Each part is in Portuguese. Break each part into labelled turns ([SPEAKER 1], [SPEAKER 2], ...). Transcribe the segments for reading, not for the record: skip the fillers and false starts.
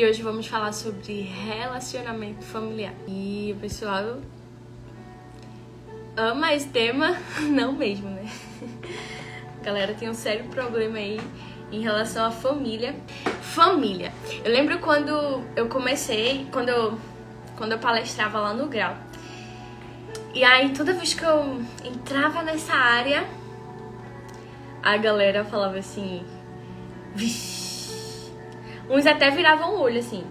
[SPEAKER 1] E hoje vamos falar sobre relacionamento familiar. E o pessoal ama esse tema, não mesmo, né? A galera tem um sério problema aí em relação à família. Família. Eu lembro quando eu comecei, quando eu palestrava lá no Grau. E aí toda vez que eu entrava nessa área, a galera falava assim, vixi. Uns até viravam o olho, assim,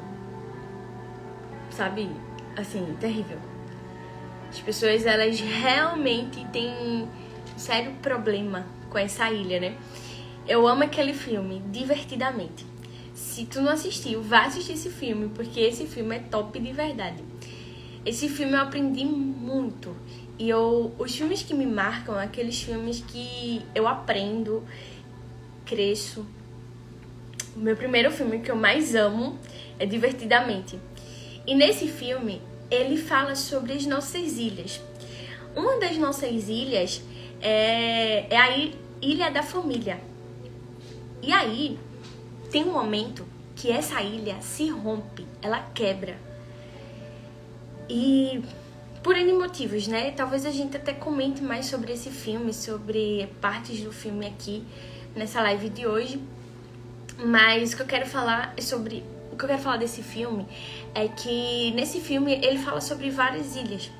[SPEAKER 1] sabe? Assim, terrível. As pessoas, elas realmente têm um sério problema com essa ilha, né? Eu amo aquele filme, Divertidamente. Se tu não assistiu, vá assistir esse filme, porque esse filme é top de verdade. Esse filme eu aprendi muito. E os filmes que me marcam, aqueles filmes que eu aprendo, cresço. O meu primeiro filme que eu mais amo é Divertidamente. E nesse filme, ele fala sobre as nossas ilhas. Uma das nossas ilhas é a Ilha da Família. E aí, tem um momento que essa ilha se rompe, ela quebra. E por N motivos, né? Talvez a gente até comente mais sobre esse filme, sobre partes do filme aqui nessa live de hoje. Mas o que eu quero falar desse filme é que nesse filme ele fala sobre várias ilhas.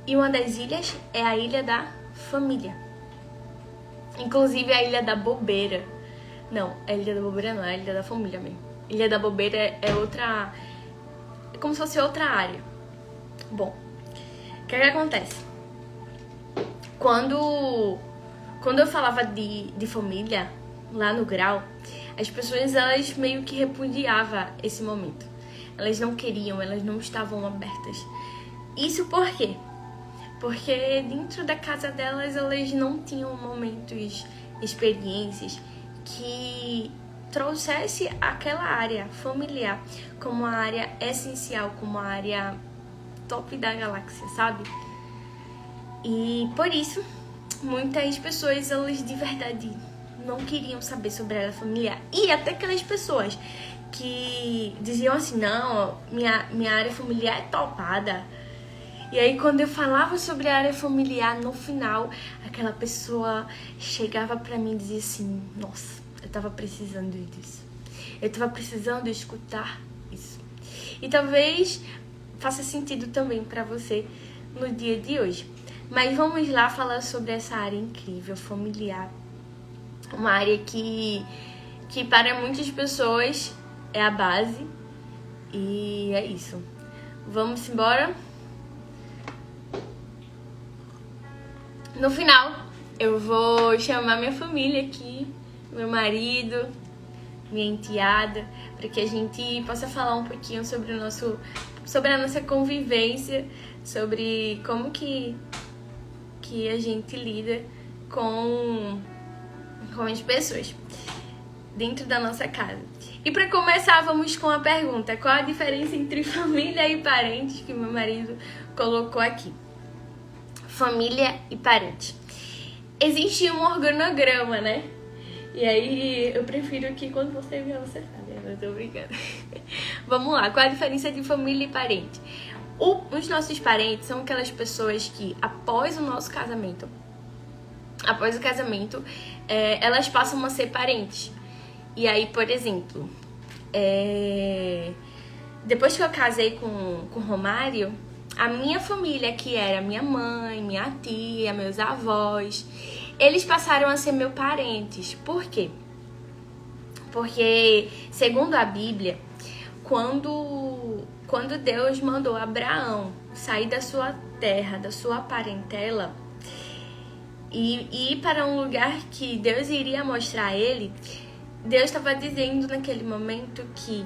[SPEAKER 1] E uma das ilhas é a Ilha da Família. Inclusive a Ilha da Bobeira. Não, a Ilha da Bobeira não, é a Ilha da Família mesmo. Ilha da Bobeira é outra... É como se fosse outra área. Bom, o que acontece? Quando eu falava de família lá no Grau, as pessoas, elas meio que repudiavam esse momento. Elas não queriam, elas não estavam abertas. Isso por quê? Porque dentro da casa delas, elas não tinham momentos, experiências que trouxesse aquela área familiar como a área essencial, como a área top da galáxia, sabe? E por isso, muitas pessoas, elas de verdade não queriam saber sobre a área familiar. E até aquelas pessoas que diziam assim, não, minha área familiar é topada. E aí quando eu falava sobre a área familiar, no final, aquela pessoa chegava pra mim e dizia assim, nossa, eu tava precisando disso. Eu tava precisando escutar isso. E talvez faça sentido também pra você no dia de hoje. Mas vamos lá falar sobre essa área incrível, familiar. Uma área que para muitas pessoas é a base. E é isso. Vamos embora? No final, eu vou chamar minha família aqui, meu marido, minha enteada, para que a gente possa falar um pouquinho sobre a nossa convivência, sobre como que a gente lida com as pessoas dentro da nossa casa. E para começar, vamos com a pergunta: qual a diferença entre família e parentes, que meu marido colocou aqui? Família e parente. Existe um organograma, né? E aí eu prefiro que quando você ver, você fale. Eu tô brincando. Vamos lá, qual a diferença de família e parente? Os nossos parentes são aquelas pessoas que, após o nosso casamento, elas passam a ser parentes. E aí, por exemplo, depois que eu casei com o Romário, a minha família, que era minha mãe, minha tia, meus avós, eles passaram a ser meus parentes. Por quê? Porque, segundo a Bíblia, quando Deus mandou Abraão sair da sua terra, da sua parentela, e ir para um lugar que Deus iria mostrar a ele, Deus estava dizendo naquele momento que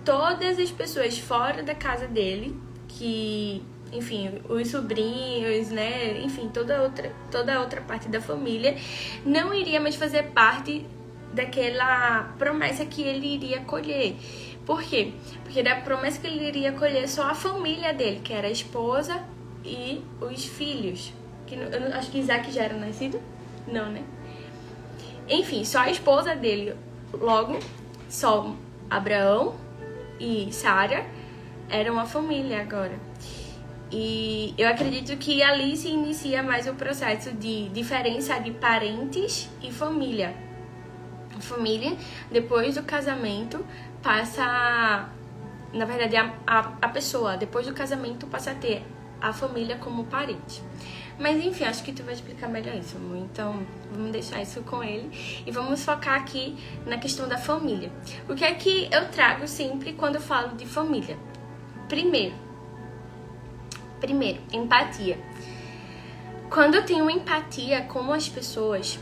[SPEAKER 1] todas as pessoas fora da casa dele, que, enfim, os sobrinhos, né, enfim, toda a outra parte da família, não iria mais fazer parte daquela promessa que ele iria colher. Por quê? Porque da promessa que ele iria colher só a família dele, que era a esposa e os filhos. Eu acho que Isaac já era nascido? Não, né? Enfim, só a esposa dele. Logo, só Abraão e Sarah eram uma família agora. E eu acredito que ali se inicia mais o processo de diferença de parentes e família. Família, depois do casamento, passa... Na verdade, a pessoa, depois do casamento, passa a ter a família como parente. Mas, enfim, acho que tu vai explicar melhor isso, amor. Então, vamos deixar isso com ele. E vamos focar aqui na questão da família. O que é que eu trago sempre quando eu falo de família? Primeiro, empatia. Quando eu tenho empatia com as pessoas,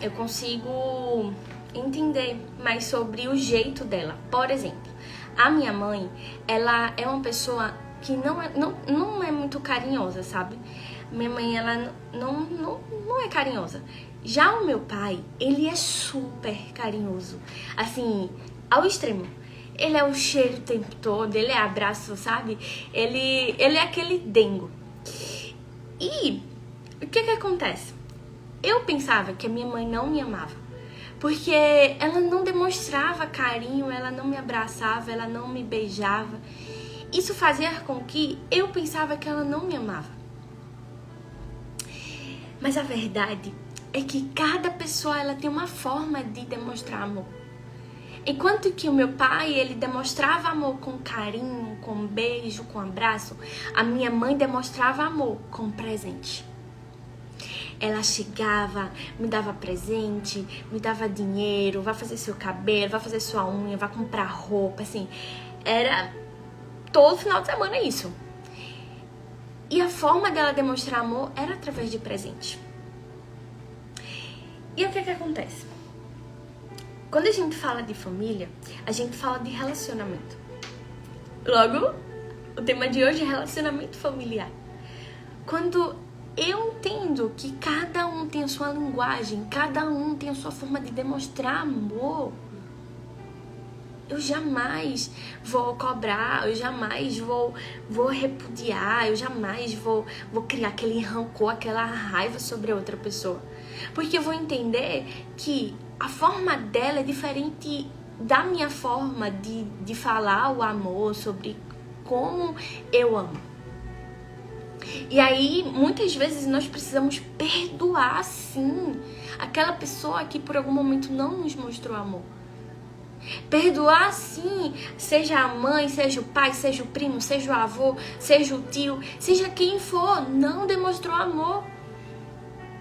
[SPEAKER 1] eu consigo entender mais sobre o jeito dela. Por exemplo, a minha mãe, ela é uma pessoa que não é muito carinhosa, sabe? Minha mãe, ela não é carinhosa. Já o meu pai, ele é super carinhoso. Assim, ao extremo. Ele é o cheiro o tempo todo, ele é abraço, sabe? Ele é aquele dengo. E o que acontece? Eu pensava que a minha mãe não me amava. Porque ela não demonstrava carinho, ela não me abraçava, ela não me beijava. Isso fazia com que eu pensava que ela não me amava. Mas a verdade é que cada pessoa ela tem uma forma de demonstrar amor. Enquanto que o meu pai, ele demonstrava amor com carinho, com beijo, com abraço, a minha mãe demonstrava amor com presente. Ela chegava, me dava presente, me dava dinheiro, vai fazer seu cabelo, vai fazer sua unha, vai comprar roupa, assim. Era todo final de semana isso. E a forma dela demonstrar amor era através de presente. E o que acontece? Quando a gente fala de família, a gente fala de relacionamento. Logo, o tema de hoje é relacionamento familiar. Quando eu entendo que cada um tem a sua linguagem, cada um tem a sua forma de demonstrar amor, eu jamais vou cobrar, eu jamais vou repudiar, eu jamais vou criar aquele rancor, aquela raiva sobre a outra pessoa. Porque eu vou entender que a forma dela é diferente da minha forma de falar o amor, sobre como eu amo. E aí, muitas vezes, nós precisamos perdoar, sim, aquela pessoa que por algum momento não nos mostrou amor. Perdoar, sim, seja a mãe, seja o pai, seja o primo, seja o avô, seja o tio, seja quem for, não demonstrou amor.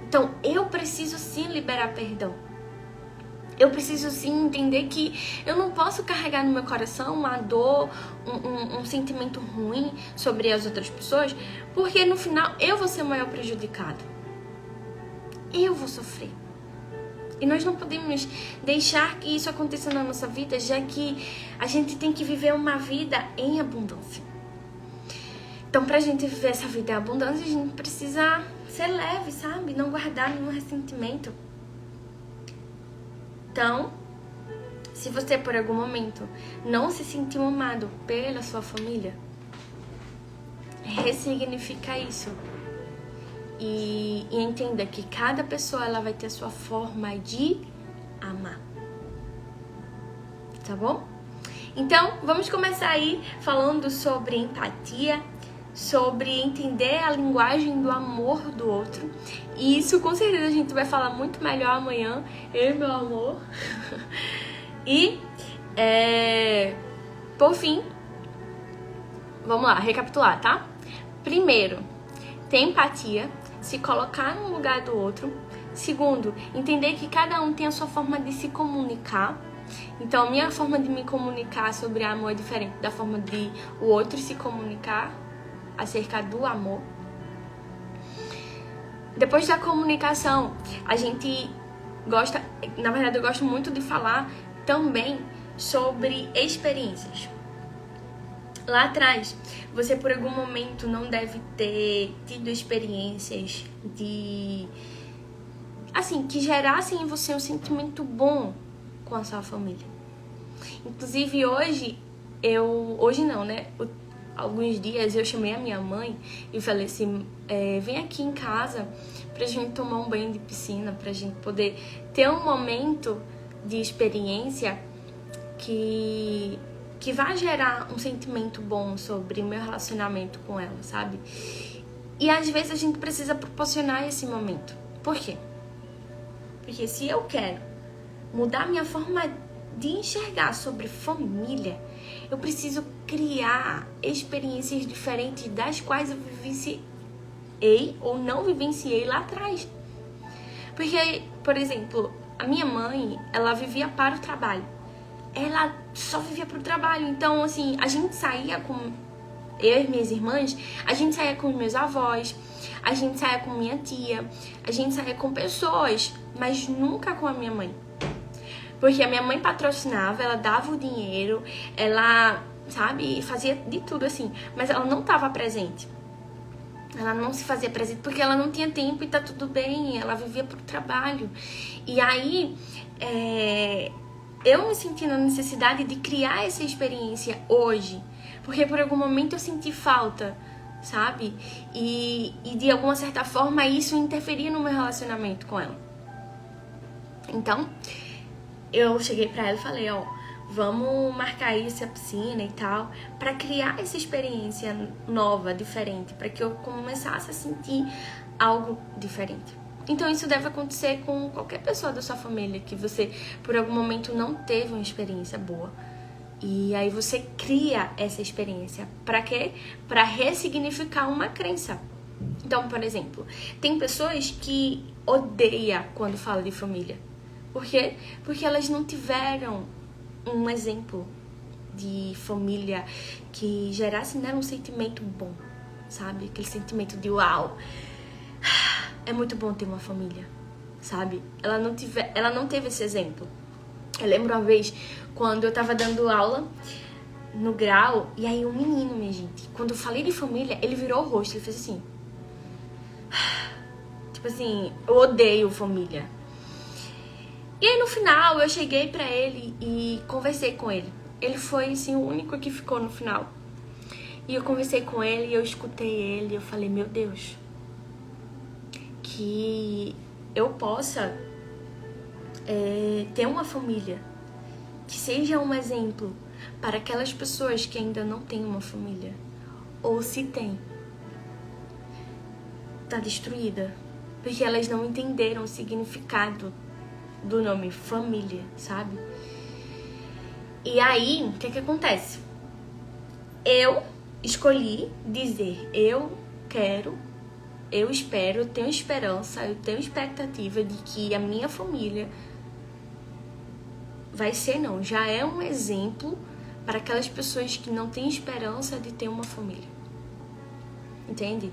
[SPEAKER 1] Então, eu preciso, sim, liberar perdão. Eu preciso, sim, entender que eu não posso carregar no meu coração uma dor, um sentimento ruim sobre as outras pessoas, porque no final eu vou ser o maior prejudicado. Eu vou sofrer. E nós não podemos deixar que isso aconteça na nossa vida, já que a gente tem que viver uma vida em abundância. Então, pra gente viver essa vida em abundância, a gente precisa ser leve, sabe? Não guardar nenhum ressentimento. Então, se você por algum momento não se sentiu amado pela sua família, ressignifica isso. E entenda que cada pessoa ela vai ter a sua forma de amar. Tá bom? Então, vamos começar aí falando sobre empatia, sobre entender a linguagem do amor do outro. E isso com certeza a gente vai falar muito melhor amanhã, eu e meu amor. E, por fim, vamos lá, recapitular, tá? Primeiro, ter empatia, se colocar no lugar do outro. Segundo, entender que cada um tem a sua forma de se comunicar. Então, a minha forma de me comunicar sobre amor é diferente da forma de o outro se comunicar acerca do amor. Depois da comunicação, a gente gosta, na verdade eu gosto muito de falar também sobre experiências. Lá atrás, você por algum momento não deve ter tido experiências que gerassem em você um sentimento bom com a sua família. Inclusive hoje não, né? Alguns dias eu chamei a minha mãe e falei assim, vem aqui em casa pra gente tomar um banho de piscina, pra gente poder ter um momento de experiência que que vai gerar um sentimento bom sobre o meu relacionamento com ela, sabe? E às vezes a gente precisa proporcionar esse momento. Por quê? Porque se eu quero mudar minha forma de enxergar sobre família, eu preciso criar experiências diferentes das quais eu vivenciei ou não vivenciei lá atrás. Porque, por exemplo, a minha mãe, ela vivia para o trabalho. Ela só vivia para o trabalho. Então, assim, a gente saía com... Eu e minhas irmãs, a gente saía com meus avós, a gente saía com minha tia, a gente saía com pessoas, mas nunca com a minha mãe. Porque a minha mãe patrocinava, ela dava o dinheiro, ela, sabe, fazia de tudo assim, mas ela não estava presente. Ela não se fazia presente porque ela não tinha tempo e tá tudo bem, ela vivia pro trabalho. E aí, eu me senti na necessidade de criar essa experiência hoje, porque por algum momento eu senti falta, sabe? E de alguma certa forma isso interferia no meu relacionamento com ela. Então, eu cheguei pra ela e falei, ó, vamos marcar isso, a piscina e tal, pra criar essa experiência nova, diferente, pra que eu começasse a sentir algo diferente. Então isso deve acontecer com qualquer pessoa da sua família, que você por algum momento não teve uma experiência boa. E aí você cria essa experiência. Pra quê? Pra ressignificar uma crença. Então, por exemplo, tem pessoas que odeiam quando fala de família. Por quê? Porque elas não tiveram um exemplo de família que gerasse nela um sentimento bom, sabe? Aquele sentimento de uau, é muito bom ter uma família, sabe? Ela não teve esse exemplo. Eu lembro uma vez, quando eu tava dando aula no grau, e aí um menino, minha gente, quando eu falei de família, ele virou o rosto, ele fez assim. Tipo assim, eu odeio família. E aí no final eu cheguei pra ele e conversei com ele. Ele foi assim o único que ficou no final. E eu conversei com ele e eu escutei ele e eu falei, meu Deus, que eu possa ter uma família que seja um exemplo para aquelas pessoas que ainda não têm uma família. Ou se tem, tá destruída. Porque elas não entenderam o significado do nome família, sabe? E aí, o que acontece? Eu escolhi dizer, eu quero, eu espero, eu tenho esperança, eu tenho expectativa de que a minha família vai ser, não, já é um exemplo para aquelas pessoas que não têm esperança de ter uma família. Entende?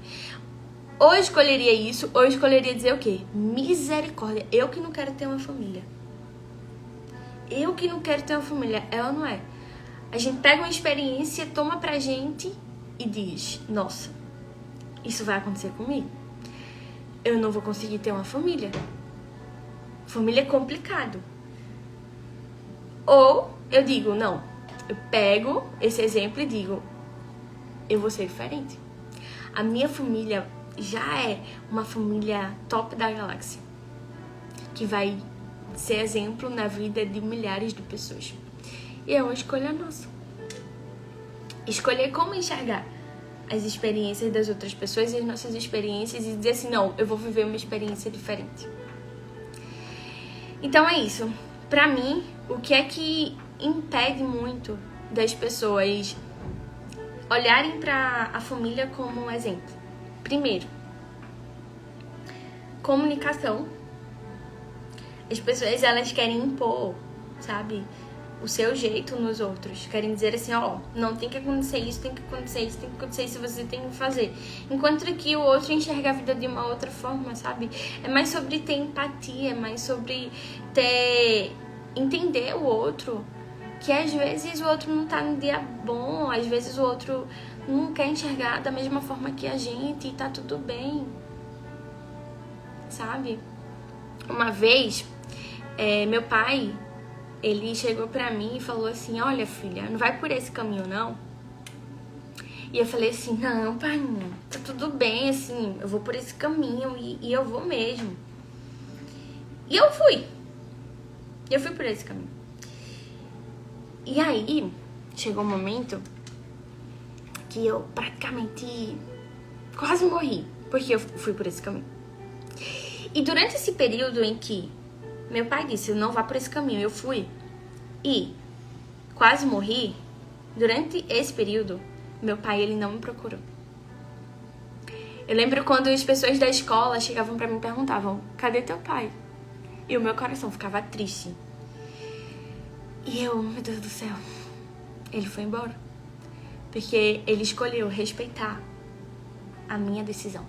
[SPEAKER 1] Ou eu escolheria isso, ou eu escolheria dizer o quê? Misericórdia, eu que não quero ter uma família. Eu que não quero ter uma família, ela não é. A gente pega uma experiência, toma pra gente e diz, nossa, isso vai acontecer comigo. Eu não vou conseguir ter uma família. Família é complicado. Ou eu digo, não, eu pego esse exemplo e digo, eu vou ser diferente. A minha família já é uma família top da galáxia, que vai ser exemplo na vida de milhares de pessoas. E é uma escolha nossa. Escolher como enxergar as experiências das outras pessoas e as nossas experiências e dizer assim, não, eu vou viver uma experiência diferente. Então é isso. Pra mim, o que é que impede muito das pessoas olharem pra a família como um exemplo? Primeiro, comunicação. As pessoas, elas querem impor, sabe, o seu jeito nos outros. Querem dizer assim, ó, não tem que acontecer isso, tem que acontecer isso, tem que acontecer isso, você tem que fazer. Enquanto que o outro enxerga a vida de uma outra forma, sabe? É mais sobre ter empatia, é mais sobre entender o outro. Que às vezes o outro não tá num dia bom, às vezes o outro não quer enxergar da mesma forma que a gente e tá tudo bem, sabe? Uma vez, meu pai, ele chegou pra mim e falou assim, olha filha, não vai por esse caminho não. E eu falei assim, não pai, tá tudo bem, assim, eu vou por esse caminho e eu vou mesmo. E eu fui por esse caminho. E aí, chegou um momento que eu praticamente quase morri, porque eu fui por esse caminho. E durante esse período em que meu pai disse, não vá por esse caminho, eu fui e quase morri, durante esse período, meu pai, ele não me procurou. Eu lembro quando as pessoas da escola chegavam pra mim e perguntavam, cadê teu pai? E o meu coração ficava triste. E eu, meu Deus do céu, ele foi embora. Porque ele escolheu respeitar a minha decisão.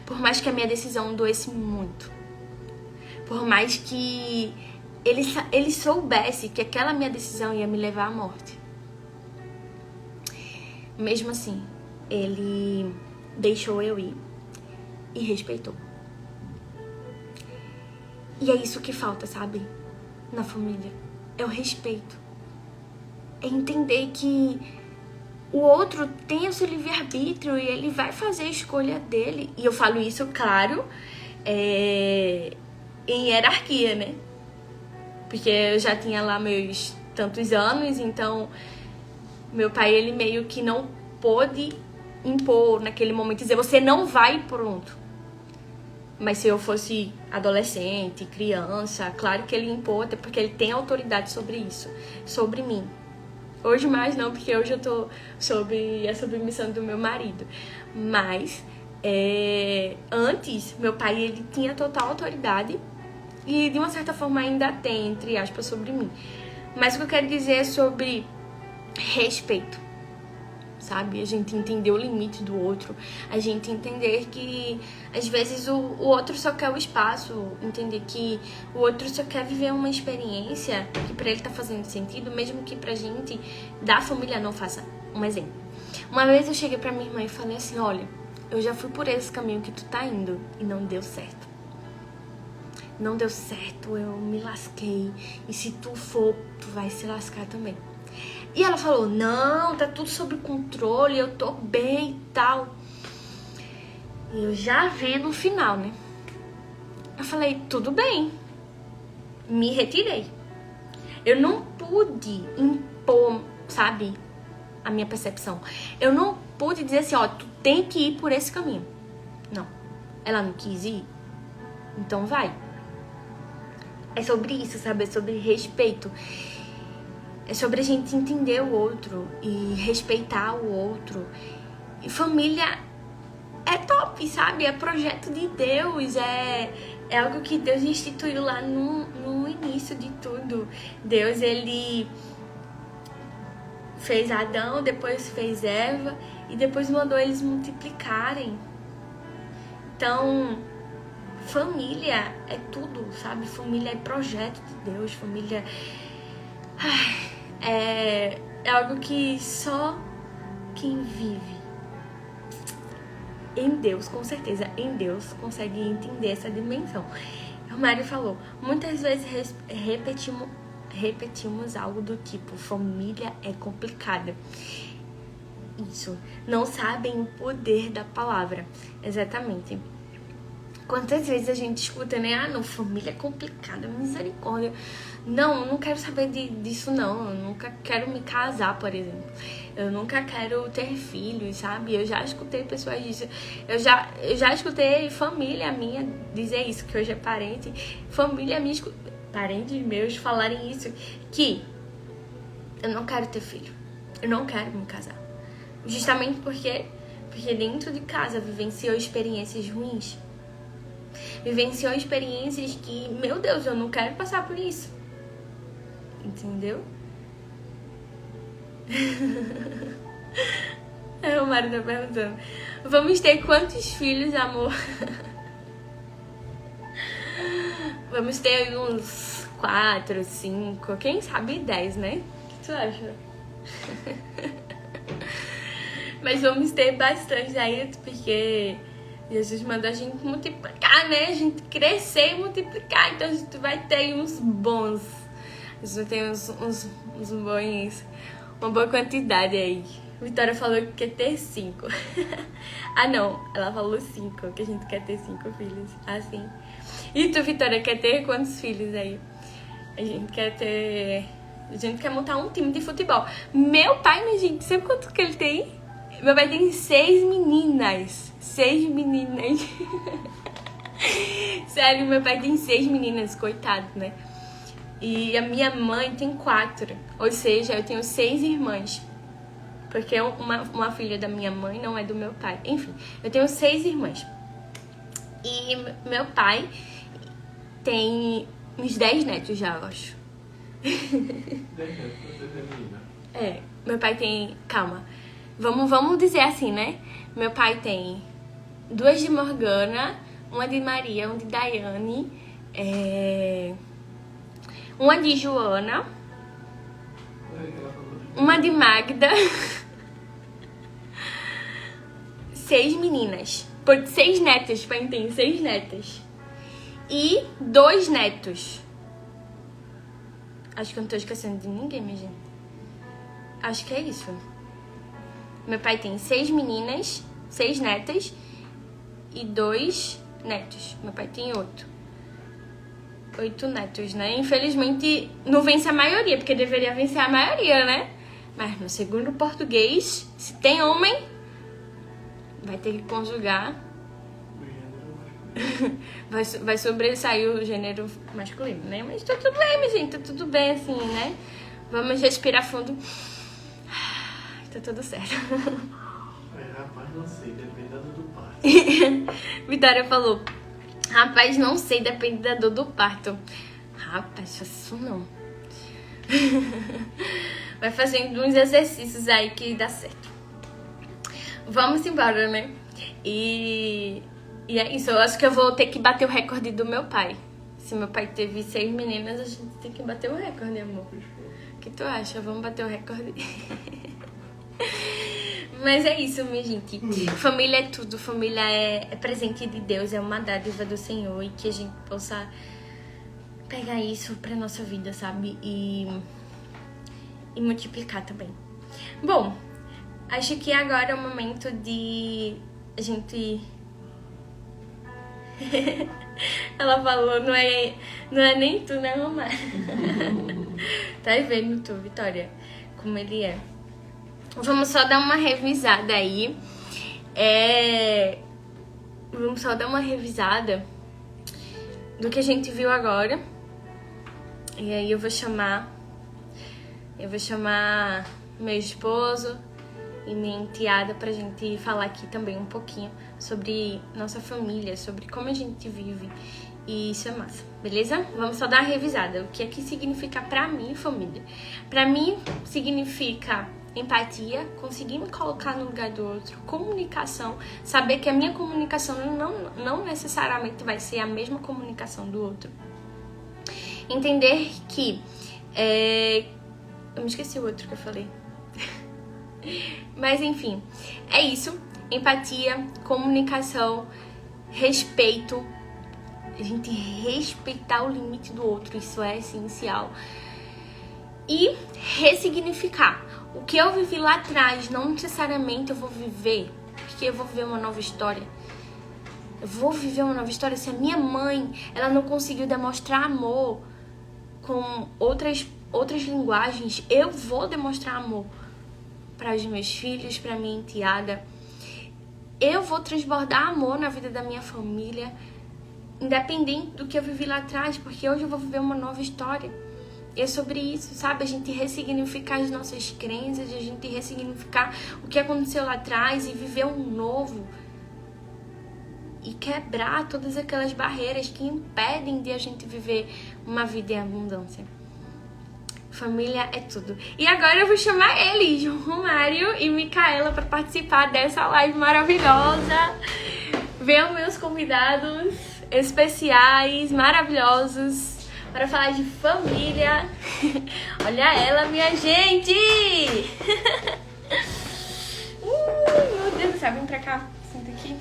[SPEAKER 1] Por mais que a minha decisão doesse muito. Por mais que ele soubesse que aquela minha decisão ia me levar à morte. Mesmo assim, ele deixou eu ir e respeitou. E é isso que falta, sabe? Na família. É o respeito. É entender que o outro tem o seu livre-arbítrio e ele vai fazer a escolha dele. E eu falo isso, claro, em hierarquia, né? Porque eu já tinha lá meus tantos anos, então meu pai, ele meio que não pôde impor naquele momento, dizer, você não vai, pronto. Mas se eu fosse adolescente, criança, claro que ele impôs, até porque ele tem autoridade sobre isso, sobre mim. Hoje mais não, porque hoje eu tô sob a submissão do meu marido. Mas, antes, meu pai, ele tinha total autoridade e, de uma certa forma, ainda tem, entre aspas, sobre mim. Mas o que eu quero dizer é sobre respeito, sabe? A gente entender o limite do outro, a gente entender que às vezes o outro só quer o espaço, entender que o outro só quer viver uma experiência que pra ele tá fazendo sentido, mesmo que pra gente da família não faça. Um exemplo. Uma vez eu cheguei pra minha irmã e falei assim, olha, eu já fui por esse caminho que tu tá indo e não deu certo. Não deu certo, eu me lasquei. E se tu for, tu vai se lascar também. E ela falou, não, tá tudo sob controle, eu tô bem e tal. E eu já vendo o final, né? Eu falei, tudo bem. Me retirei. Eu não pude impor, sabe, a minha percepção. Eu não pude dizer assim, ó, tu tem que ir por esse caminho. Não. Ela não quis ir? Então vai. É sobre isso, sabe? É sobre respeito. É sobre a gente entender o outro e respeitar o outro. E família é top, sabe? É projeto de Deus, é algo que Deus instituiu lá no início de tudo. Deus, ele fez Adão, depois fez Eva e depois mandou eles multiplicarem. Então, família é tudo, sabe? Família é projeto de Deus, família é algo que só quem vive em Deus, com certeza, em Deus, consegue entender essa dimensão. O Mário falou, muitas vezes repetimos algo do tipo, família é complicada. Isso, não sabem o poder da palavra. Exatamente. Quantas vezes a gente escuta, né? Ah, não, família é complicada, misericórdia. Não, eu não quero saber disso, não. Eu nunca quero me casar, por exemplo. Eu nunca quero ter filhos, sabe? Eu já escutei pessoas disso. Eu já escutei família minha dizer isso, que hoje é parente. Família minha, parentes meus falarem isso. Que eu não quero ter filho. Eu não quero me casar. Justamente porque dentro de casa vivenciou experiências ruins. Vivenciou experiências que, meu Deus, eu não quero passar por isso. Entendeu? O Mário tá perguntando. Vamos ter quantos filhos, amor? Vamos ter uns 4, 5, quem sabe 10, né? O que tu acha? Mas vamos ter bastante aí, porque Jesus mandou a gente multiplicar, né? A gente crescer e multiplicar. Então a gente vai ter uns bons. A gente tem uns bons. Uma boa quantidade aí. Vitória falou que quer ter 5. Ah, não. Ela falou 5, que a gente quer ter 5 filhos. Assim. E tu, Vitória, quer ter quantos filhos aí? A gente quer ter A gente quer montar um time de futebol. Meu pai, minha gente, sabe quanto que ele tem? Meu pai tem 6 meninas. 6 meninas. Sério, meu pai tem 6 meninas, coitado, né? E a minha mãe tem 4. Ou seja, eu tenho 6 irmãs. Porque uma filha da minha mãe não é do meu pai. Enfim, eu tenho 6 irmãs. E meu pai tem uns 10 netos já, eu acho.
[SPEAKER 2] 10 netos, você tem menina.
[SPEAKER 1] É, meu pai tem... Calma. Vamos dizer assim, né? Meu pai tem 2 de Morgana, uma de Maria, uma de Daiane, uma de Joana, uma de Magda, 6 meninas. 6 netas, pra entender, 6 netas. E 2 netos. Acho que eu não tô esquecendo de ninguém, minha gente. Acho que é isso. Meu pai tem 6 meninas, 6 netas e 2 netos. Meu pai tem 8 netos, né? Infelizmente não vence a maioria, porque deveria vencer a maioria, né? Mas no segundo português, se tem homem, vai ter que conjugar. Vai sobressair o gênero masculino, né? Mas tá tudo bem, minha gente, tá tudo bem assim, né? Vamos respirar fundo. Tá tudo certo.
[SPEAKER 2] Rapaz, não sei, depende da dor do parto.
[SPEAKER 1] Vitória falou: rapaz, não sei, depende da dor do parto. Rapaz, isso não. Vai fazendo uns exercícios aí que dá certo. Vamos embora, né? E é isso, eu acho que eu vou ter que bater o recorde do meu pai. Se meu pai teve 6 meninas, a gente tem que bater o recorde, amor. O que tu acha? Vamos bater o recorde? Mas é isso, minha gente. Família é tudo. Família é presente de Deus, é uma dádiva do Senhor. E que a gente possa pegar isso pra nossa vida, sabe? E multiplicar também. Bom, acho que agora é o momento de a gente... Ela falou, não é nem tu, né, Romário? Tá vendo tu, Vitória, como ele é. Vamos só dar uma revisada aí. Vamos só dar uma revisada do que a gente viu agora. E aí eu vou chamar meu esposo e minha enteada pra gente falar aqui também um pouquinho sobre nossa família, sobre como a gente vive. E isso é massa, beleza? Vamos só dar uma revisada. O que é que significa pra mim família? Pra mim significa empatia, conseguir me colocar no lugar do outro, comunicação, saber que a minha comunicação não necessariamente vai ser a mesma comunicação do outro. Entender que... eu me esqueci o outro que eu falei. Mas enfim, é isso. Empatia, comunicação, respeito. A gente respeitar o limite do outro, isso é essencial. E ressignificar. O que eu vivi lá atrás, não necessariamente eu vou viver, porque eu vou viver uma nova história. Eu vou viver uma nova história. Se a minha mãe, ela não conseguiu demonstrar amor com outras linguagens, eu vou demonstrar amor para os meus filhos, para minha enteada. Eu vou transbordar amor na vida da minha família, independente do que eu vivi lá atrás, porque hoje eu vou viver uma nova história. E é sobre isso, sabe? A gente ressignificar as nossas crenças, a gente ressignificar o que aconteceu lá atrás e viver um novo. E quebrar todas aquelas barreiras que impedem de a gente viver uma vida em abundância. Família é tudo. E agora eu vou chamar eles, Romário e Micaela, para participar dessa live maravilhosa. Venham meus convidados especiais, maravilhosos, para falar de família. Olha ela, minha gente! Meu Deus do céu, vem pra cá. Senta aqui.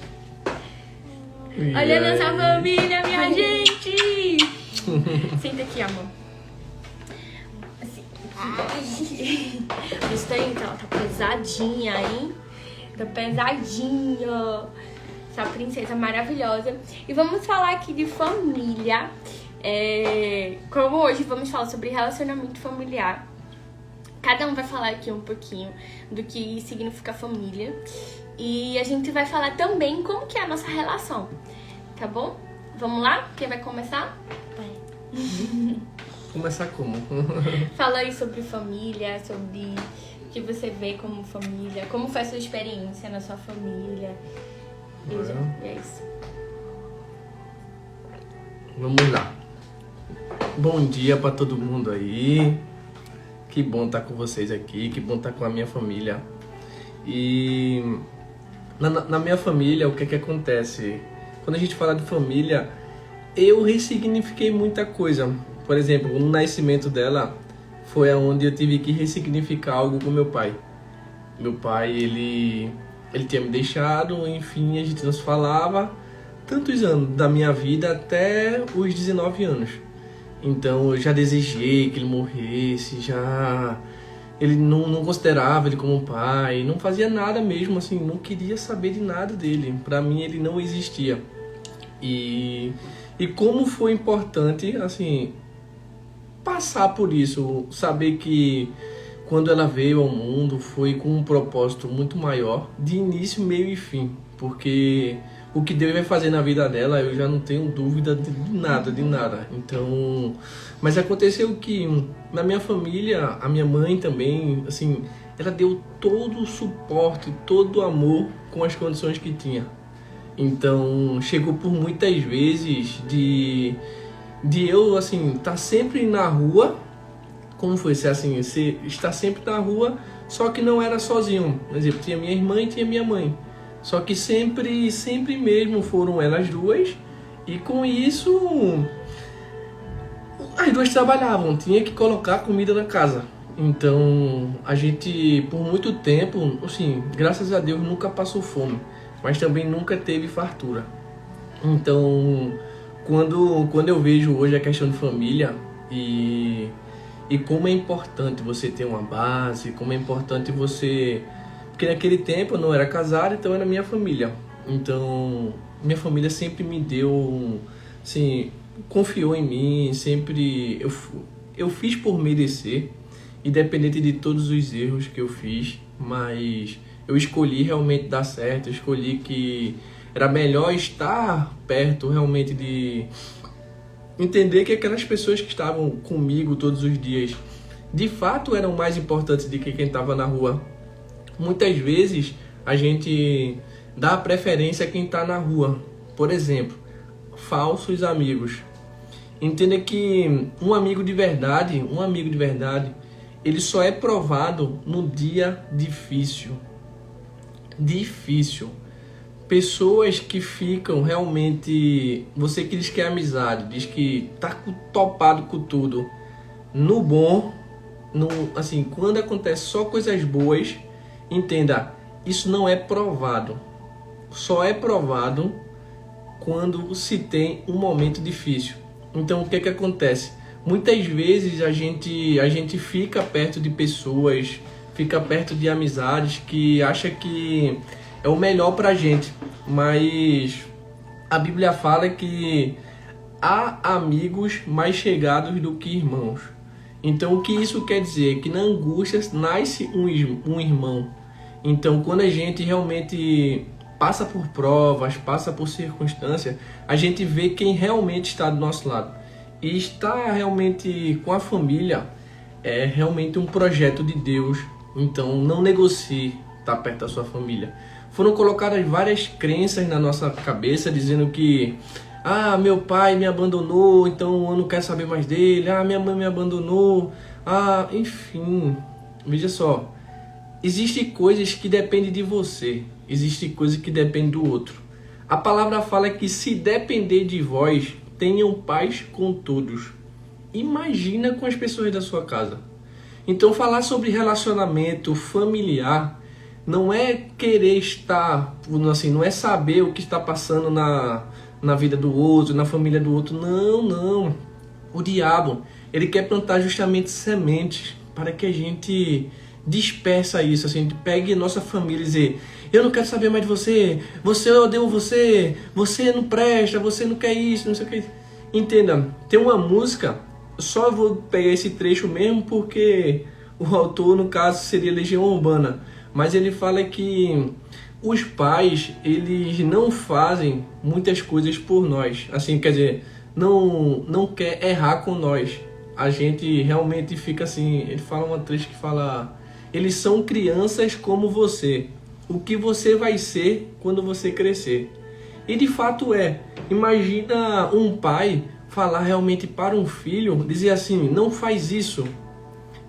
[SPEAKER 1] Olha nossa família, minha gente! Senta aqui, amor. Assim. Isso aí, então, tá pesadinha, hein? Tá pesadinha. Essa princesa maravilhosa. E vamos falar aqui de família. Como hoje vamos falar sobre relacionamento familiar, Cada um vai falar aqui um pouquinho do que significa família. E a gente vai falar também como que é a nossa relação, tá bom? Vamos lá? Quem vai começar? Vai.
[SPEAKER 2] Começar como?
[SPEAKER 1] Fala aí sobre família, sobre o que você vê como família, como foi a sua experiência na sua família. E é isso.
[SPEAKER 2] Vamos lá. Bom dia pra todo mundo aí. Que bom estar com vocês aqui, que bom estar com a minha família. E na minha família, o que acontece? Quando a gente fala de família, eu ressignifiquei muita coisa. Por exemplo, no nascimento dela, foi onde eu tive que ressignificar algo com meu pai. Meu pai, ele tinha me deixado, enfim, a gente não se falava tantos anos da minha vida até os 19 anos. Então eu já desejei que ele morresse, ele não considerava ele como um pai, não fazia nada mesmo, assim, não queria saber de nada dele. Para mim ele não existia. E como foi importante, assim, passar por isso, saber que quando ela veio ao mundo foi com um propósito muito maior, de início, meio e fim, porque o que Deus vai fazer na vida dela, eu já não tenho dúvida de nada. Então, mas aconteceu que na minha família, a minha mãe também, assim, ela deu todo o suporte, todo o amor com as condições que tinha. Então, chegou por muitas vezes de eu, assim, estar sempre na rua. Como foi ser assim, você estar sempre na rua, só que não era sozinho. Por exemplo, tinha minha irmã e tinha minha mãe. Só que sempre mesmo foram elas duas. E com isso, as duas trabalhavam, tinha que colocar comida na casa. Então, a gente, por muito tempo, assim, graças a Deus, nunca passou fome. Mas também nunca teve fartura. Então, quando eu vejo hoje a questão de família e como é importante você ter uma base, como é importante você... Porque naquele tempo eu não era casado, então era minha família. Então, minha família sempre me deu, assim, confiou em mim, sempre... Eu fiz por merecer, independente de todos os erros que eu fiz, mas eu escolhi realmente dar certo, eu escolhi que era melhor estar perto realmente de... entender que aquelas pessoas que estavam comigo todos os dias, de fato eram mais importantes do que quem estava na rua. Muitas vezes a gente dá preferência a quem está na rua. Por exemplo, falsos amigos. Entenda que um amigo de verdade, ele só é provado no dia difícil. Pessoas que ficam realmente... Você que diz que é amizade, diz que tá topado com tudo. No bom, assim, quando acontece só coisas boas, entenda, isso não é provado. Só é provado quando se tem um momento difícil. Então, o que acontece? Muitas vezes a gente fica perto de pessoas, fica perto de amizades que acha que é o melhor pra gente, mas a Bíblia fala que há amigos mais chegados do que irmãos. Então o que isso quer dizer? Que na angústia nasce um irmão. Então quando a gente realmente passa por provas, passa por circunstâncias, a gente vê quem realmente está do nosso lado. E estar realmente com a família é realmente um projeto de Deus. Então não negocie estar perto da sua família. Foram colocadas várias crenças na nossa cabeça, dizendo que meu pai me abandonou, então eu não quero saber mais dele. Minha mãe me abandonou. Enfim, veja só. Existem coisas que dependem de você. Existem coisas que dependem do outro. A palavra fala que se depender de vós, tenham paz com todos. Imagina com as pessoas da sua casa. Então falar sobre relacionamento familiar não é querer estar, assim, não é saber o que está passando na vida do outro, na família do outro. Não. O diabo, ele quer plantar justamente sementes para que a gente dispersa isso, assim, a gente pegue nossa família e dizer: eu não quero saber mais de você, eu odeio você, você não presta, você não quer isso, não sei o que. Entenda, tem uma música, só vou pegar esse trecho mesmo porque o autor, no caso, seria Legião Urbana, mas ele fala que os pais, eles não fazem muitas coisas por nós, assim, quer dizer, não quer errar com nós. A gente realmente fica assim, ele fala uma trecho que fala, eles são crianças como você, o que você vai ser quando você crescer. E de fato imagina um pai falar realmente para um filho, dizer assim, não faz isso,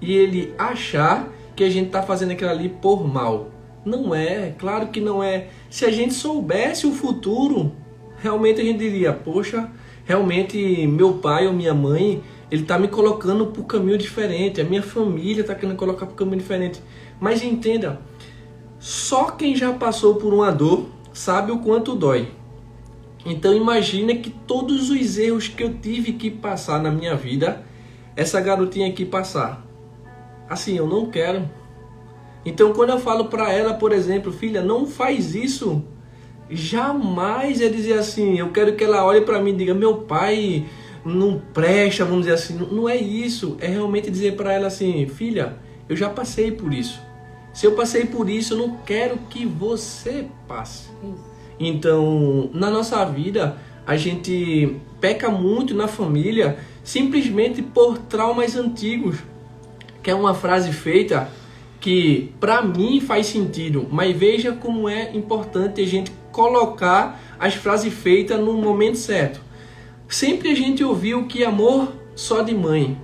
[SPEAKER 2] e ele achar que a gente está fazendo aquilo ali por mal. Não é, claro que não é. Se a gente soubesse o futuro, realmente a gente diria, poxa, realmente meu pai ou minha mãe, ele está me colocando para o caminho diferente, a minha família está querendo colocar para o caminho diferente. Mas entenda, só quem já passou por uma dor sabe o quanto dói. Então imagina que todos os erros que eu tive que passar na minha vida, essa garotinha aqui passar. Assim, eu não quero. Então quando eu falo para ela, por exemplo, filha, não faz isso, jamais é dizer assim, eu quero que ela olhe para mim e diga, meu pai não presta, vamos dizer assim. Não é isso, é realmente dizer para ela assim, filha, eu já passei por isso. Se eu passei por isso, eu não quero que você passe. Então, na nossa vida, a gente peca muito na família simplesmente por traumas antigos. Que é uma frase feita que para mim faz sentido, mas veja como é importante a gente colocar as frases feitas no momento certo. Sempre a gente ouviu que amor só de mãe.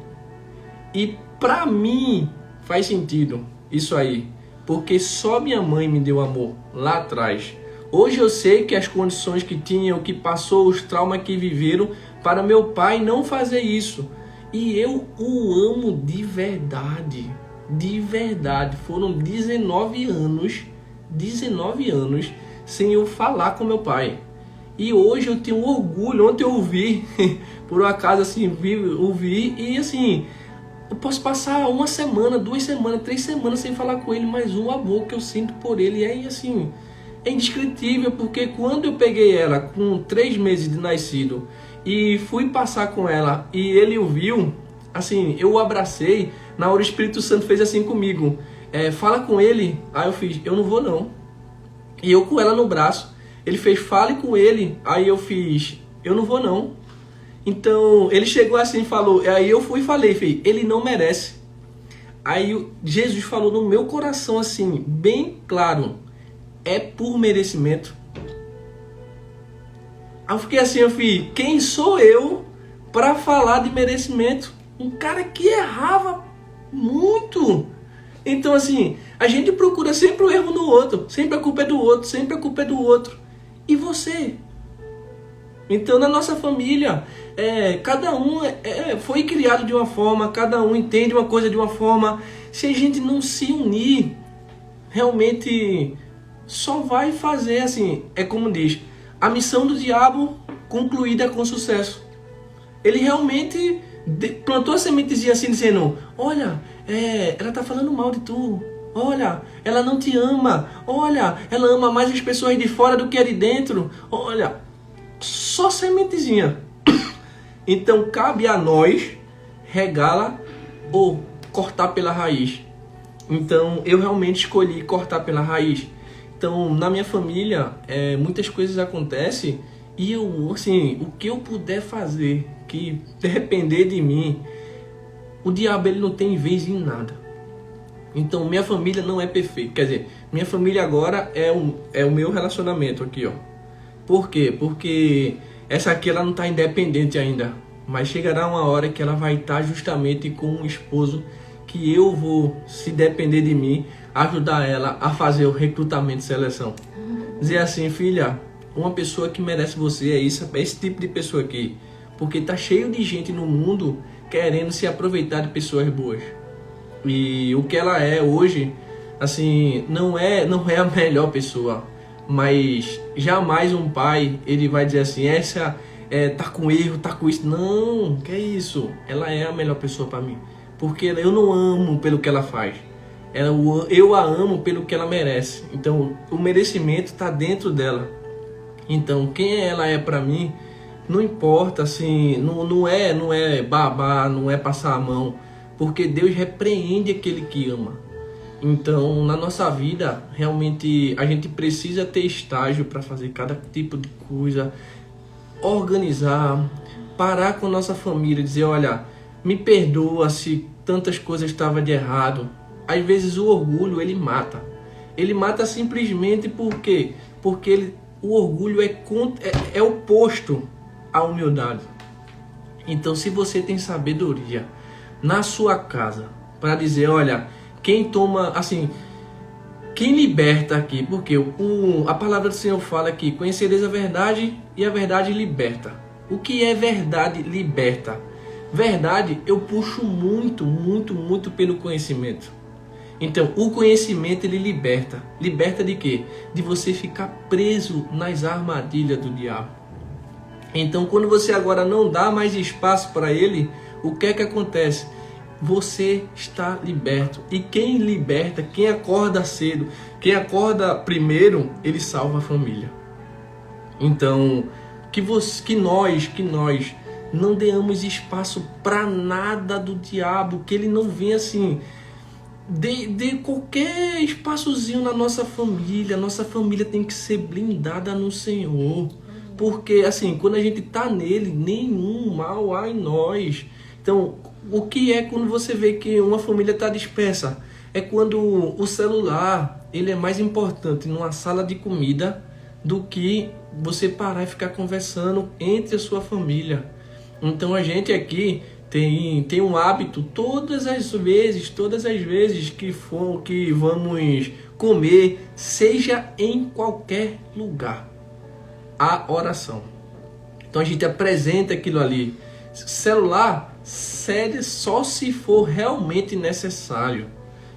[SPEAKER 2] E para mim faz sentido isso aí, porque só minha mãe me deu amor lá atrás. Hoje eu sei que as condições que tinha, o que passou, os traumas que viveram, para meu pai não fazer isso. E eu o amo de verdade. De verdade. Foram 19 anos sem eu falar com meu pai. E hoje eu tenho orgulho. Ontem eu ouvi, por um acaso assim, ouvi e assim, eu posso passar uma semana, 2 semanas, 3 semanas sem falar com ele, mas o amor que eu sinto por ele é assim, é indescritível, porque quando eu peguei ela com 3 meses de nascido e fui passar com ela e ele o viu, assim, eu o abracei, na hora o Espírito Santo fez assim comigo, fala com ele, aí eu fiz, eu não vou não, e eu com ela no braço, ele fez, fale com ele, aí eu fiz, eu não vou não. Então ele chegou assim e falou, aí eu fui e falei, filho, ele não merece. Aí Jesus falou no meu coração assim, bem claro, é por merecimento. Aí eu fiquei assim, eu fiz, quem sou eu para falar de merecimento? Um cara que errava muito. Então assim, a gente procura sempre o erro no outro, sempre a culpa é do outro, sempre a culpa é do outro. E você? Então na nossa família, cada um foi criado de uma forma, cada um entende uma coisa de uma forma. Se a gente não se unir, realmente só vai fazer assim, é como diz, a missão do diabo concluída com sucesso. Ele realmente plantou a sementezinha assim, dizendo, olha, ela tá falando mal de tu. Olha, ela não te ama. Olha, ela ama mais as pessoas de fora do que a de dentro. Olha, só sementezinha. Então cabe a nós regá-la ou cortar pela raiz. Então eu realmente escolhi cortar pela raiz. Então na minha família muitas coisas acontecem e eu, assim, o que eu puder fazer que depender de mim, o diabo ele não tem vez em nada. Então minha família não é perfeita. Quer dizer, minha família agora é o meu relacionamento aqui, ó. Por quê? Porque essa aqui ela não está independente ainda. Mas chegará uma hora que ela vai estar justamente com um esposo que eu vou, se depender de mim, ajudar ela a fazer o recrutamento e seleção. Dizer assim, filha, uma pessoa que merece você é esse tipo de pessoa aqui. Porque tá cheio de gente no mundo querendo se aproveitar de pessoas boas. E o que ela é hoje, assim, não é a melhor pessoa. Mas jamais um pai, ele vai dizer assim, essa tá com erro, tá com isso. Não, que é isso? Ela é a melhor pessoa para mim. Porque eu não amo pelo que ela faz. Eu a amo pelo que ela merece. Então, o merecimento tá dentro dela. Então, quem ela é para mim, não importa, assim, não é babar, não é passar a mão. porque Deus repreende aquele que ama. Então, na nossa vida, realmente a gente precisa ter estágio para fazer cada tipo de coisa, organizar, parar com nossa família, dizer, olha, me perdoa se tantas coisas estavam de errado. Às vezes o orgulho, ele mata. Ele mata simplesmente porque o orgulho é oposto à humildade. Então, se você tem sabedoria na sua casa para dizer, olha, quem liberta aqui, porque a palavra do Senhor fala aqui, conhecereis a verdade e a verdade liberta. O que é verdade liberta? Verdade, eu puxo muito pelo conhecimento. Então, o conhecimento, ele liberta. Liberta de quê? De você ficar preso nas armadilhas do diabo. Então, quando você agora não dá mais espaço para ele, o que é que acontece? Você está liberto. E quem liberta, quem acorda cedo, quem acorda primeiro, ele salva a família. Então, que nós não demos espaço para nada do diabo, que ele não venha assim, de qualquer espaçozinho na nossa família. Nossa família tem que ser blindada no Senhor. Porque assim, quando a gente está nele, nenhum mal há em nós. Então, o que é quando você vê que uma família está dispersa? É quando o celular, ele é mais importante numa sala de comida do que você parar e ficar conversando entre a sua família. Então a gente aqui tem um hábito, todas as vezes que vamos comer, seja em qualquer lugar, a oração. Então a gente apresenta aquilo ali. Celular, sério, só se for realmente necessário.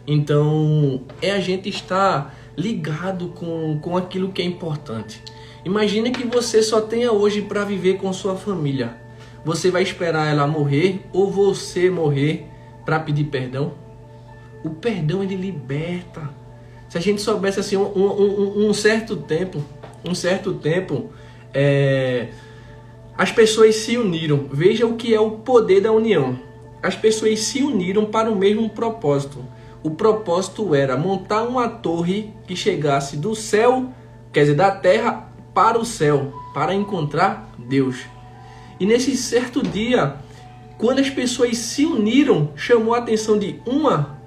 [SPEAKER 2] Então a gente estar ligado com aquilo que é importante. Imagine que você só tenha hoje para viver com sua família. Você vai esperar ela morrer ou você morrer para pedir perdão? O perdão, ele liberta. Se a gente soubesse assim, um certo tempo, as pessoas se uniram. Veja o que é o poder da união. As pessoas se uniram para o mesmo propósito. O propósito era montar uma torre que chegasse do céu, quer dizer, da terra para o céu, para encontrar Deus. E nesse certo dia, quando as pessoas se uniram, chamou a atenção de uma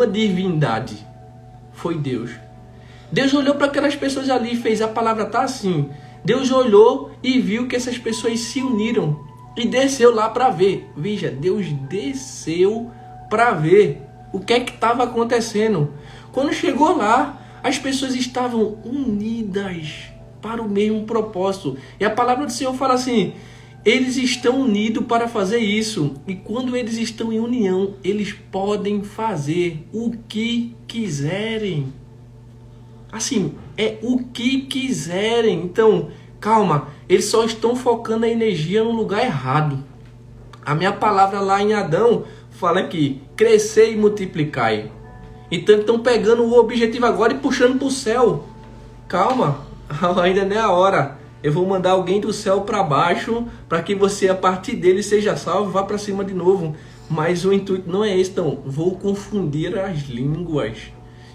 [SPEAKER 2] divindade. Foi Deus. Deus olhou para aquelas pessoas ali e fez, a palavra tá assim. Deus olhou e viu que essas pessoas se uniram e desceu lá para ver. Veja, Deus desceu para ver o que é que estava acontecendo. Quando chegou lá, as pessoas estavam unidas para o mesmo propósito. E a palavra do Senhor fala assim, eles estão unidos para fazer isso. E quando eles estão em união, eles podem fazer o que quiserem. Assim, é o que quiserem. Então, calma, eles só estão focando a energia no lugar errado. A minha palavra lá em Adão fala que crescer e multiplicai. Então estão pegando o objetivo agora e puxando para o céu. Calma, ainda não é a hora. Eu vou mandar alguém do céu para baixo para que você, a partir dele, seja salvo e vá para cima de novo. Mas o intuito não é esse, então. Vou confundir as línguas.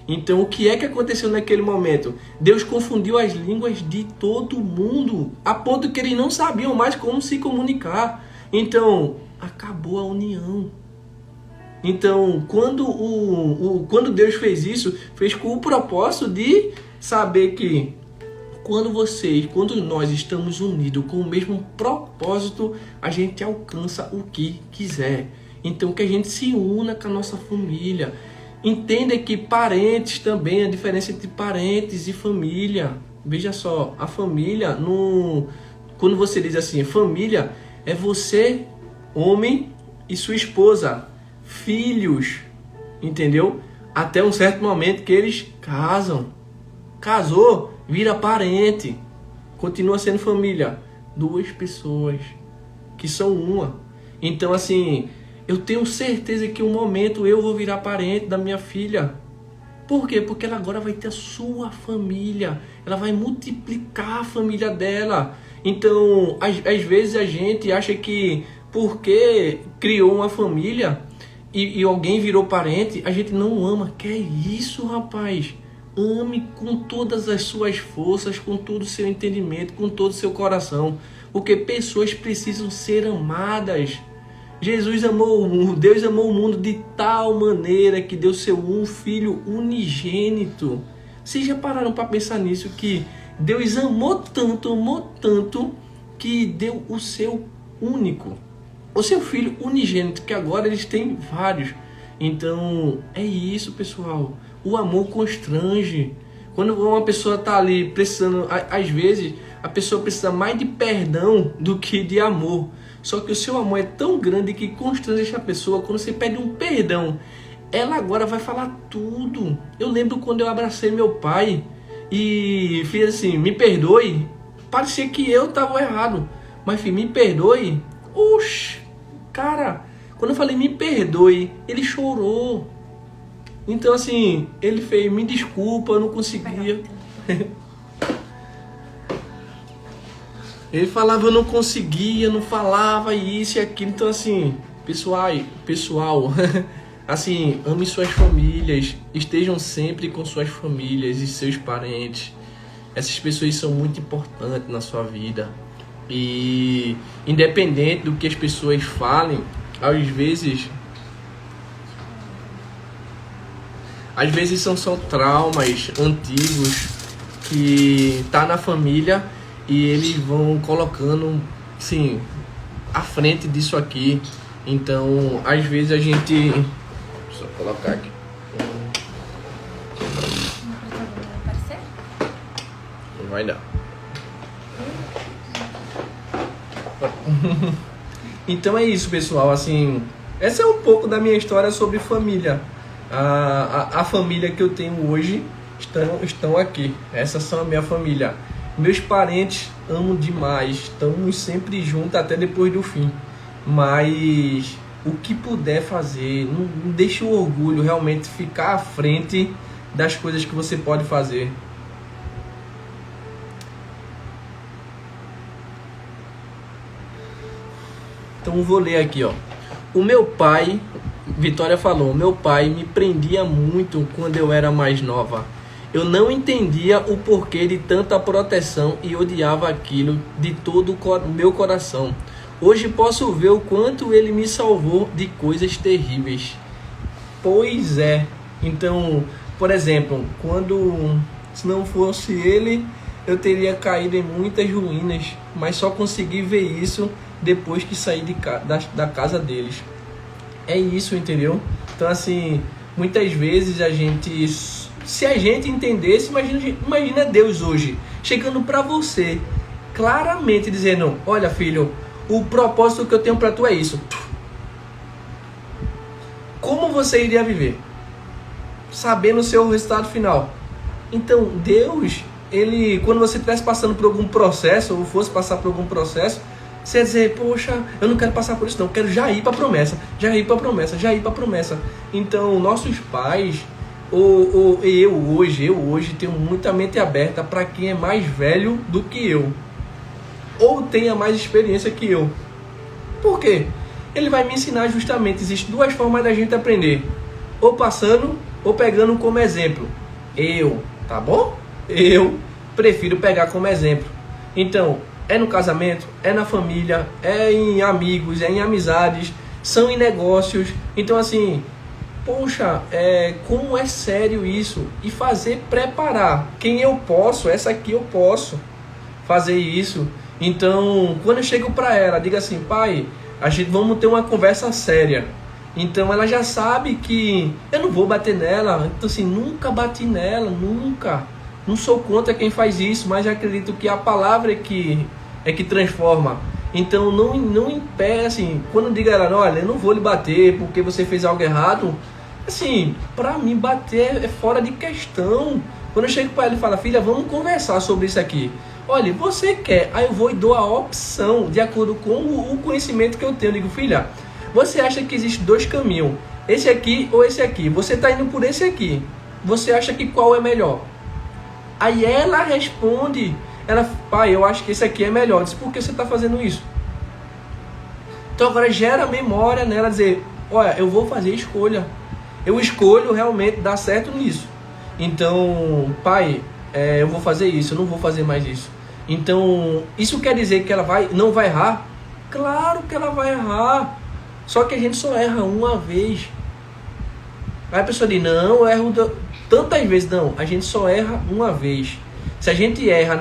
[SPEAKER 2] Então, o que é que aconteceu naquele momento? Deus confundiu as línguas de todo mundo, a ponto que eles não sabiam mais como se comunicar. Então, acabou a união. Então, quando Deus fez isso, fez com o propósito de saber que quando nós estamos unidos com o mesmo propósito, a gente alcança o que quiser. Então, que a gente se una com a nossa família. Entenda que parentes também, a diferença entre parentes e família. Veja só, a família, quando você diz assim, família é você, homem, e sua esposa, filhos, entendeu? Até um certo momento que eles casam. Casou, vira parente, continua sendo família. Duas pessoas que são uma. Então, assim, eu tenho certeza que um momento eu vou virar parente da minha filha. Por quê? Porque ela agora vai ter a sua família. Ela vai multiplicar a família dela. Então, às vezes a gente acha que porque criou uma família, e alguém virou parente, a gente não ama. Que é isso, rapaz? Ame com todas as suas forças, com todo o seu entendimento, com todo o seu coração. Porque pessoas precisam ser amadas. Jesus amou o mundo, Deus amou o mundo de tal maneira que deu seu Filho unigênito. Vocês já pararam para pensar nisso? Que Deus amou tanto, que deu o seu único, o seu Filho unigênito, que agora eles têm vários. Então, é isso, pessoal. O amor constrange. Quando uma pessoa está ali precisando, às vezes, a pessoa precisa mais de perdão do que de amor. Só que o seu amor é tão grande que constrange essa pessoa. Quando você pede um perdão, ela agora vai falar tudo. Eu lembro quando eu abracei meu pai e fiz assim, me perdoe. Parecia que eu estava errado. Mas filho, me perdoe. Oxi, cara, quando eu falei me perdoe, ele chorou. Então assim, ele fez, me desculpa, eu não conseguia. Ele falava, eu não conseguia, não falava isso e aquilo. Então assim, pessoal, assim, ame suas famílias, estejam sempre com suas famílias e seus parentes. Essas pessoas são muito importantes na sua vida. E independente do que as pessoas falem, às vezes são só traumas antigos que tá na família e eles vão colocando, sim, à frente disso aqui. Então, às vezes a gente... Deixa eu só colocar aqui. Não vai dar. Então é isso, pessoal. Assim, essa é um pouco da minha história sobre família. A família que eu tenho hoje estão aqui. Essas são a minha família. Meus parentes amo demais. Estamos sempre juntos até depois do fim. Mas o que puder fazer, não deixe o orgulho realmente ficar à frente das coisas que você pode fazer. Então vou ler aqui, ó. O meu pai, Vitória falou, meu pai me prendia muito quando eu era mais nova. Eu não entendia o porquê de tanta proteção e odiava aquilo de todo o meu coração. Hoje posso ver o quanto ele me salvou de coisas terríveis. Pois é. Então, por exemplo, se não fosse ele, eu teria caído em muitas ruínas, mas só consegui ver isso depois que saí da casa deles. É isso, entendeu? Então assim, muitas vezes se a gente entendesse, imagina Deus hoje chegando para você claramente dizendo, olha filho, o propósito que eu tenho para tu é isso. Como você iria viver? Sabendo o seu resultado final. Então Deus, quando você estivesse passando por algum processo, ou fosse passar por algum processo, você ia dizer, poxa, eu não quero passar por isso não, eu quero já ir para a promessa, já ir para a promessa, já ir para a promessa. Então, nossos pais, eu hoje tenho muita mente aberta para quem é mais velho do que eu, ou tenha mais experiência que eu. Por quê? Ele vai me ensinar justamente, existem duas formas da gente aprender, ou passando, ou pegando como exemplo. Tá bom? Eu prefiro pegar como exemplo. Então, é no casamento, é na família, é em amigos, é em amizades, são em negócios. Então assim, poxa, como é sério isso? E preparar. Quem eu posso, essa aqui eu posso fazer isso. Então, quando eu chego para ela, diga assim, pai, vamos ter uma conversa séria. Então ela já sabe que eu não vou bater nela. Então assim, nunca bati nela, nunca. Não sou contra quem faz isso, mas acredito que a palavra é que transforma. Então não impede, assim, quando diga ela, olha, eu não vou lhe bater porque você fez algo errado, assim, pra mim bater é fora de questão. Quando eu chego para ela e falo, filha, vamos conversar sobre isso aqui. Olha, você quer, aí eu vou e dou a opção de acordo com o conhecimento que eu tenho. Eu digo, filha, você acha que existem dois caminhos, esse aqui ou esse aqui? Você está indo por esse aqui, você acha que qual é melhor? Aí ela responde, pai, eu acho que esse aqui é melhor. Eu disse, por que você está fazendo isso? Então agora gera memória nela, dizer, olha, eu vou fazer escolha. Eu escolho realmente dar certo nisso. Então, pai, eu vou fazer isso, eu não vou fazer mais isso. Então, isso quer dizer que ela não vai errar? Claro que ela vai errar. Só que a gente só erra uma vez. Aí a pessoa diz, não, eu erro tantas vezes. Não, a gente só erra uma vez. Se a gente erra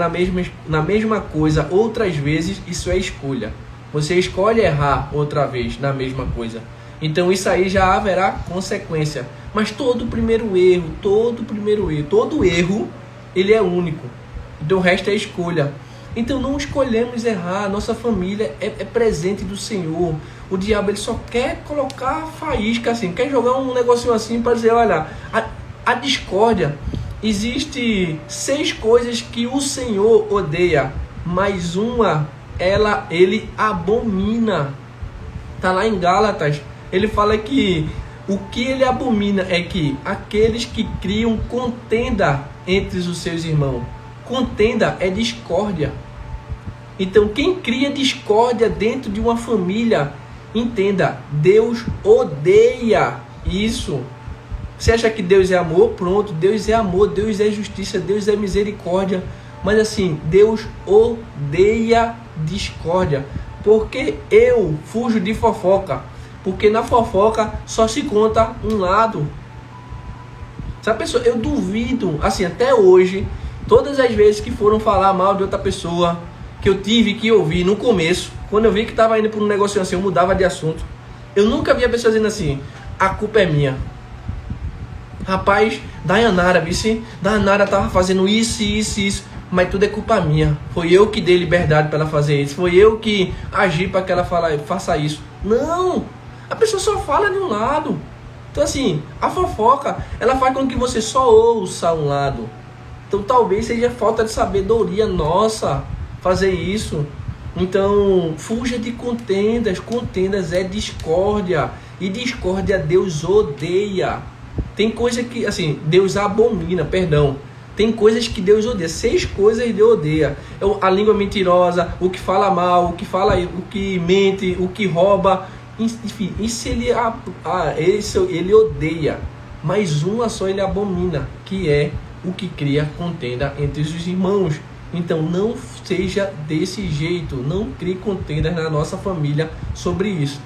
[SPEAKER 2] na mesma coisa outras vezes, isso é escolha. Você escolhe errar outra vez na mesma coisa. Então isso aí já haverá consequência. Mas todo erro, ele é único. Então o resto é escolha. Então não escolhemos errar. Nossa família é presente do Senhor. O diabo ele só quer colocar faísca assim, quer jogar um negocinho assim para dizer, olha, a discórdia, existe 6 coisas que o Senhor odeia, mas uma ele abomina. Tá lá em Gálatas, ele fala que o que ele abomina é que aqueles que criam contenda entre os seus irmãos. Contenda é discórdia. Então quem cria discórdia dentro de uma família, entenda, Deus odeia isso. Você acha que Deus é amor? Pronto, Deus é amor, Deus é justiça, Deus é misericórdia. Mas assim, Deus odeia discórdia. Porque eu fujo de fofoca. Porque na fofoca só se conta um lado. Sabe, pessoa, eu duvido, assim, até hoje, todas as vezes que foram falar mal de outra pessoa, que eu tive que ouvir no começo, quando eu vi que estava indo por um negócio assim, eu mudava de assunto. Eu nunca vi a pessoa dizendo assim, a culpa é minha. Rapaz, Dayanara tava fazendo isso, mas tudo é culpa minha. Foi eu que dei liberdade para ela fazer isso. Foi eu que agi para que ela faça isso. Não! A pessoa só fala de um lado. Então assim, a fofoca, ela faz com que você só ouça um lado. Então talvez seja falta de sabedoria nossa fazer isso. Então, fuja de contendas. Contendas é discórdia. E discórdia Deus odeia. Tem coisa que, assim, Deus abomina, perdão. Tem coisas que Deus odeia. 6 coisas Deus odeia. A língua mentirosa, o que fala mal, o que mente, o que rouba. Enfim, isso ele odeia. Mas uma só ele abomina, que é o que cria contenda entre os irmãos. Então não seja desse jeito. Não crie contendas na nossa família sobre isso.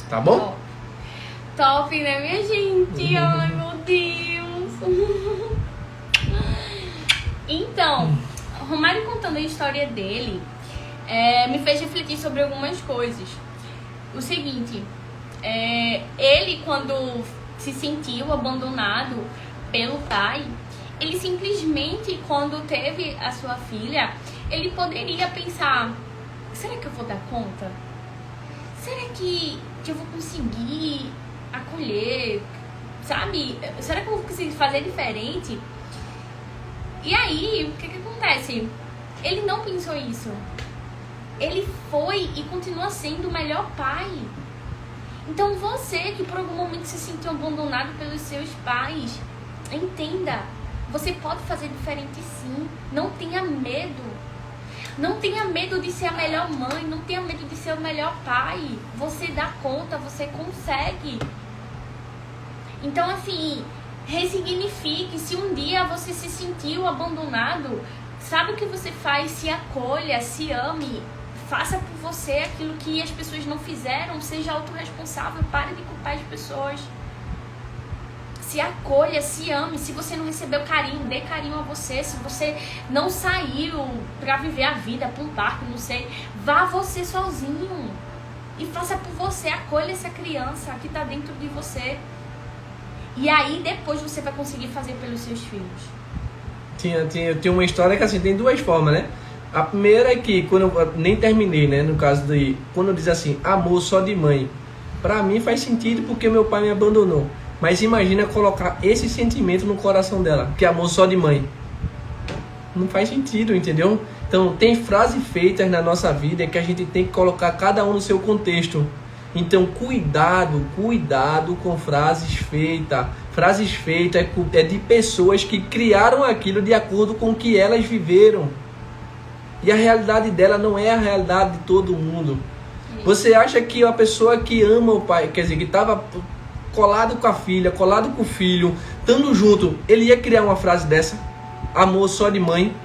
[SPEAKER 2] Tá bom?
[SPEAKER 1] Top, né, minha gente? Ai, meu Deus. Então, Romário contando a história dele me fez refletir sobre algumas coisas. O seguinte, ele quando se sentiu abandonado pelo pai, ele simplesmente, quando teve a sua filha, ele poderia pensar, será que eu vou dar conta? Será que eu vou conseguir acolher? Sabe? Será que eu vou conseguir fazer diferente? E aí, o que acontece? Ele não pensou isso. Ele foi e continua sendo o melhor pai. Então você que por algum momento se sentiu abandonado pelos seus pais, entenda, você pode fazer diferente sim. Não tenha medo. Não tenha medo de ser a melhor mãe, não tenha medo de ser o melhor pai. Você dá conta, você consegue. Então assim, ressignifique. Se um dia você se sentiu abandonado, sabe o que você faz? Se acolha, se ame. Faça por você aquilo que as pessoas não fizeram. Seja autorresponsável, pare de culpar as pessoas. Se acolha, se ame. Se você não recebeu carinho, dê carinho a você. Se você não saiu pra viver a vida, pra um parque, não sei, vá você sozinho e faça por você. Acolha essa criança que tá dentro de você. E aí depois você vai conseguir fazer pelos seus filhos.
[SPEAKER 2] Tinha uma história que assim, tem 2 formas, né? A primeira é que, quando eu nem terminei, né? No caso quando eu diz assim, amor só de mãe. Pra mim faz sentido porque meu pai me abandonou. Mas imagina colocar esse sentimento no coração dela, que é amor só de mãe. Não faz sentido, entendeu? Então tem frases feitas na nossa vida que a gente tem que colocar cada um no seu contexto. Então cuidado com frases feitas. Frases feitas é de pessoas que criaram aquilo de acordo com o que elas viveram. E a realidade dela não é a realidade de todo mundo. Você acha que a pessoa que ama o pai, quer dizer, que estava colado com a filha, colado com o filho, estando junto, ele ia criar uma frase dessa? Amor só de mãe.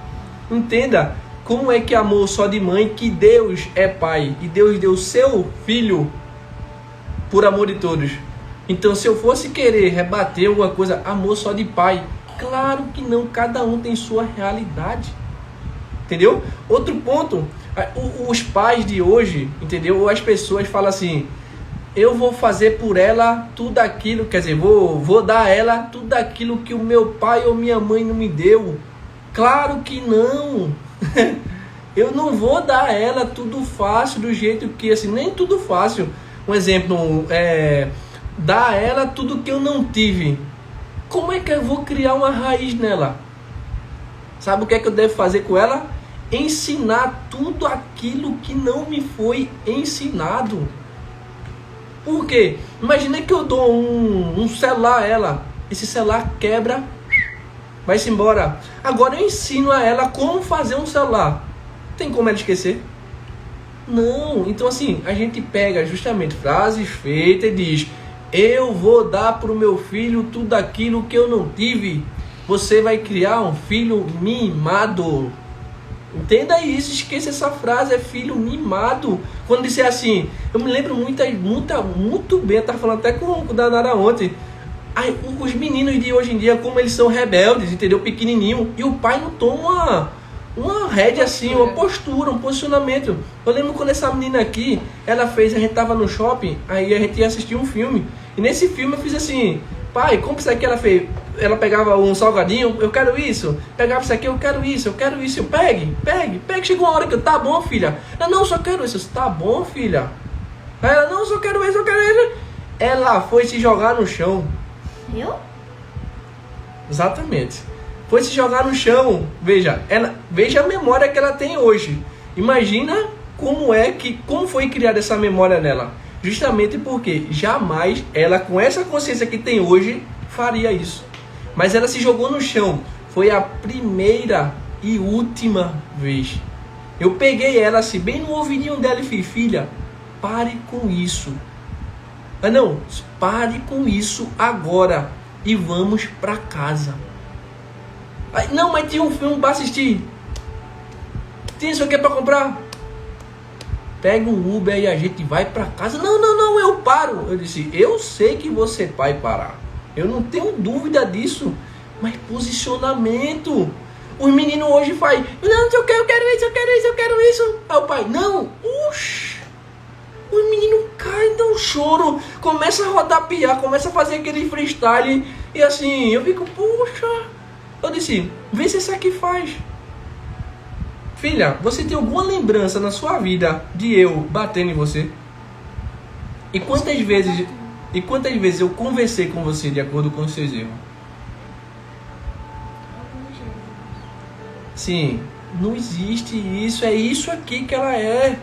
[SPEAKER 2] Entenda como é que amor só de mãe, que Deus é pai e Deus deu seu filho por amor de todos. Então, se eu fosse querer rebater alguma coisa, amor só de pai, claro que não, cada um tem sua realidade. Entendeu? Outro ponto, os pais de hoje, entendeu? Ou as pessoas falam assim, eu vou fazer por ela tudo aquilo, quer dizer, vou dar a ela tudo aquilo que o meu pai ou minha mãe não me deu. Claro que não. Eu não vou dar a ela tudo fácil, do jeito que, assim, nem tudo fácil. Um exemplo, dar a ela tudo que eu não tive. Como é que eu vou criar uma raiz nela? Sabe o que é que eu devo fazer com ela? Ensinar tudo aquilo que não me foi ensinado. Por quê? Imagina que eu dou um celular a ela. Esse celular quebra, vai-se embora. Agora eu ensino a ela como fazer um celular. Tem como ela esquecer? Não. Então assim, a gente pega justamente frases feitas e diz, eu vou dar para o meu filho tudo aquilo que eu não tive. Você vai criar um filho mimado. Entenda isso, esqueça essa frase, é filho mimado. Quando disser assim, eu me lembro muito bem, eu estava falando até com o Danara ontem. Aí, os meninos de hoje em dia, como eles são rebeldes, entendeu? Pequenininho, e o pai não toma uma rédea assim, uma postura, um posicionamento. Eu lembro quando essa menina aqui, ela fez, a gente tava no shopping, aí a gente ia assistir um filme, e nesse filme eu fiz assim, pai, como isso aqui ela fez? Ela pegava um salgadinho, eu quero isso. Pegava isso aqui, eu quero isso, eu quero isso. Eu, pegue. Chegou uma hora que eu, tá bom, filha. Ela, não, só quero isso. Eu, tá bom, filha. Ela, não, só quero isso, eu quero isso. Ela foi se jogar no chão.
[SPEAKER 1] Eu?
[SPEAKER 2] Exatamente. Foi se jogar no chão. Veja a memória que ela tem hoje. Imagina como foi criada essa memória nela. Justamente porque jamais ela, com essa consciência que tem hoje, faria isso. Mas ela se jogou no chão. Foi a primeira e última vez. Eu peguei ela assim, bem no ouvidinho dela e falei, filha, pare com isso. Ah não, pare com isso agora e vamos pra casa. Aí, não, mas tinha um filme pra assistir. Tem isso aqui pra comprar? Pega um Uber e a gente vai pra casa. Não, eu paro. Eu disse, eu sei que você vai parar. Eu não tenho dúvida disso. Mas posicionamento. Os meninos hoje fazem, não, eu quero isso. Aí o pai, não, oxi. Os meninos caem, dão um choro. Começa a rodapiar, começa a fazer aquele freestyle. E assim, eu fico, poxa. Eu disse, vê se esse aqui faz. Filha, você tem alguma lembrança na sua vida de eu batendo em você? E quantas vezes eu conversei com você de acordo com os seus erros? Sim, não existe isso, é isso aqui que ela é.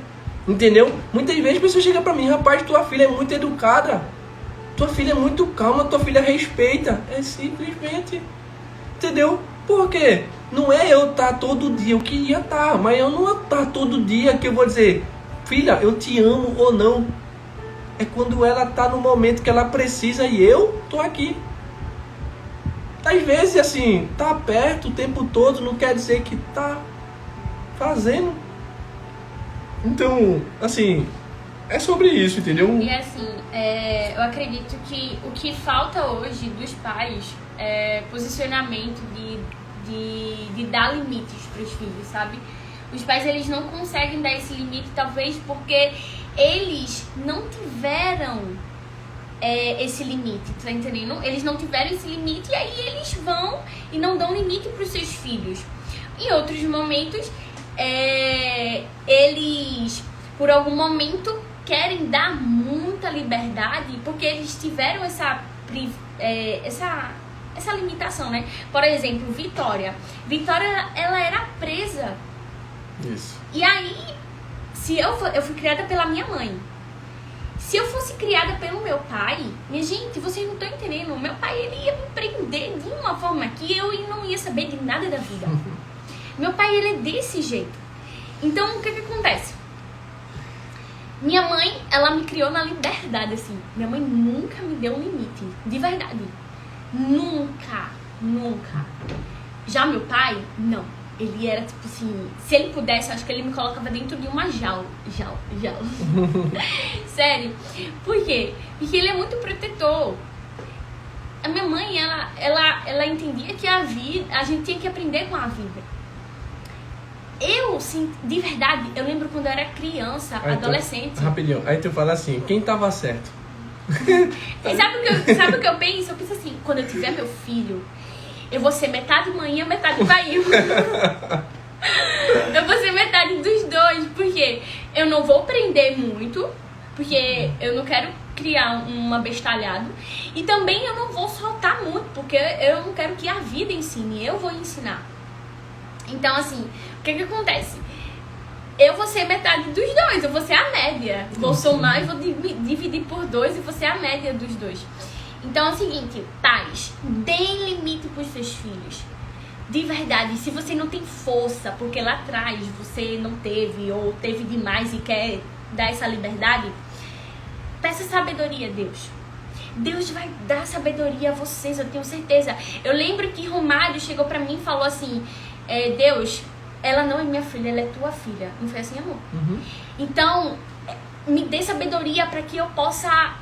[SPEAKER 2] Entendeu? Muitas vezes a pessoa chega pra mim, rapaz, tua filha é muito educada. Tua filha é muito calma, tua filha respeita. É simplesmente. Entendeu? Por quê? Não é eu estar todo dia, eu queria estar, mas eu não vou estar todo dia que eu vou dizer, filha, eu te amo ou não. É quando ela está no momento que ela precisa e eu tô aqui. Às vezes, assim, tá perto o tempo todo não quer dizer que tá fazendo. Então, assim, é sobre isso, entendeu?
[SPEAKER 1] E assim, eu acredito que o que falta hoje dos pais é posicionamento de dar limites para os filhos, sabe? Os pais, eles não conseguem dar esse limite, talvez porque eles não tiveram esse limite, tá entendendo? Eles não tiveram esse limite e aí eles vão e não dão limite para os seus filhos. Em outros momentos, eles, por algum momento, querem dar muita liberdade porque eles tiveram essa limitação, né? Por exemplo, Vitória, ela era presa.
[SPEAKER 2] Isso.
[SPEAKER 1] E aí, eu fui criada pela minha mãe. Se eu fosse criada pelo meu pai, minha gente, vocês não estão entendendo. Meu pai, ele ia me prender de uma forma que eu não ia saber de nada da vida. Meu pai, ele é desse jeito. Então, o que acontece? Minha mãe, ela me criou na liberdade, assim. Minha mãe nunca me deu um limite. De verdade. Nunca. Já meu pai, não. Ele era, tipo assim... Se ele pudesse, eu acho que ele me colocava dentro de uma jaula. Sério. Por quê? Porque ele é muito protetor. A minha mãe, ela entendia que a gente tinha que aprender com a vida. Eu, sim, de verdade, eu lembro quando eu era criança, adolescente.
[SPEAKER 2] Rapidinho, aí tu fala assim, quem tava certo?
[SPEAKER 1] E sabe o que eu penso? Eu penso assim, quando eu tiver meu filho, eu vou ser metade manhã, metade pai. Eu vou ser metade dos dois, porque eu não vou aprender muito, porque eu não quero criar um abestalhado, e também eu não vou soltar muito, porque eu não quero que a vida ensine, eu vou ensinar. Então, assim, o que acontece? Eu vou ser metade dos dois, eu vou ser a média. Vou somar e vou dividir por 2 e vou ser a média dos dois. Então é o seguinte, pais, deem limite pros seus filhos. De verdade, se você não tem força, porque lá atrás você não teve ou teve demais e quer dar essa liberdade, peça sabedoria a Deus. Deus vai dar sabedoria a vocês, eu tenho certeza. Eu lembro que Romário chegou pra mim e falou assim, Deus, ela não é minha filha, ela é tua filha. Não foi assim, amor?
[SPEAKER 2] Uhum.
[SPEAKER 1] Então, me dê sabedoria para que eu possa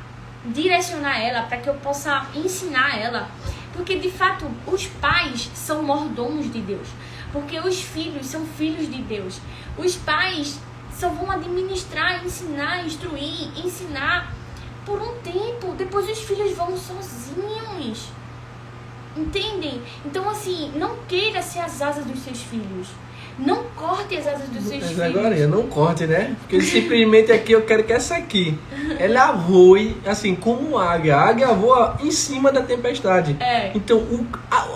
[SPEAKER 1] direcionar ela, para que eu possa ensinar ela. Porque, de fato, os pais são mordomos de Deus. Porque os filhos são filhos de Deus. Os pais só vão administrar, ensinar, instruir, ensinar por um tempo. Depois os filhos vão sozinhos. Entendem? Então, assim, não queira ser as asas dos seus filhos. Não corte as asas dos seus filhos.
[SPEAKER 2] Agora, não corte, né? Porque simplesmente aqui eu quero que essa aqui, ela voe, assim, como águia. A águia voa em cima da tempestade. Então,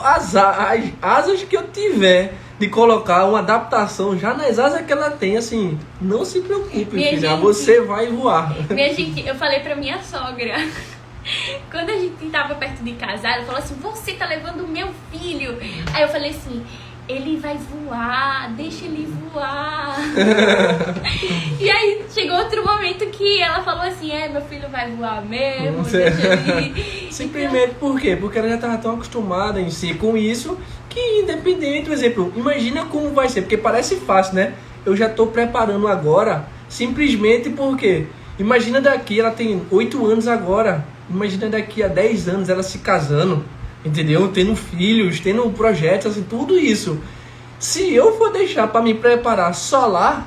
[SPEAKER 2] as asas que eu tiver de colocar uma adaptação já nas asas que ela tem, assim, não se preocupe, filha, você vai voar.
[SPEAKER 1] Minha gente, eu falei pra minha sogra... Quando a gente tava perto de casar, ela falou assim, você tá levando o meu filho. Aí eu falei assim, ele vai voar, deixa ele voar. E aí chegou outro momento que ela falou assim, meu filho vai voar mesmo, deixa ele.
[SPEAKER 2] Simplesmente por quê? Porque ela já tava tão acostumada em si com isso, que independente, por exemplo, imagina como vai ser, porque parece fácil, né? Eu já tô preparando agora, simplesmente porque, imagina daqui, ela tem 8 anos agora. Imagina daqui a 10 anos ela se casando, entendeu? Tendo filhos, tendo projetos, assim, tudo isso. Se eu for deixar para me preparar só lá,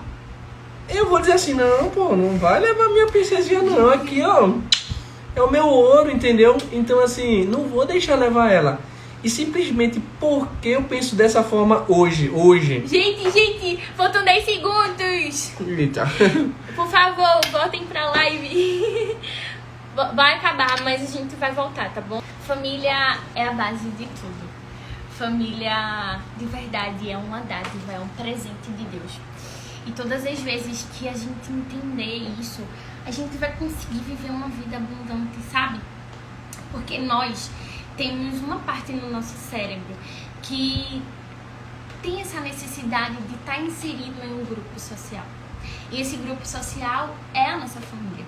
[SPEAKER 2] eu vou dizer assim, não, pô, não vai levar minha princesinha não. Aqui, ó, é o meu ouro, entendeu? Então, assim, não vou deixar levar ela. E simplesmente porque eu penso dessa forma hoje.
[SPEAKER 1] Gente, faltam 10 segundos.
[SPEAKER 2] Eita.
[SPEAKER 1] Por favor, voltem pra live. Vai acabar, mas a gente vai voltar, tá bom? Família é a base de tudo. Família, de verdade, é uma dádiva, é um presente de Deus. E todas as vezes que a gente entender isso, a gente vai conseguir viver uma vida abundante, sabe? Porque nós temos uma parte no nosso cérebro que tem essa necessidade de estar inserido em um grupo social. E esse grupo social é a nossa família.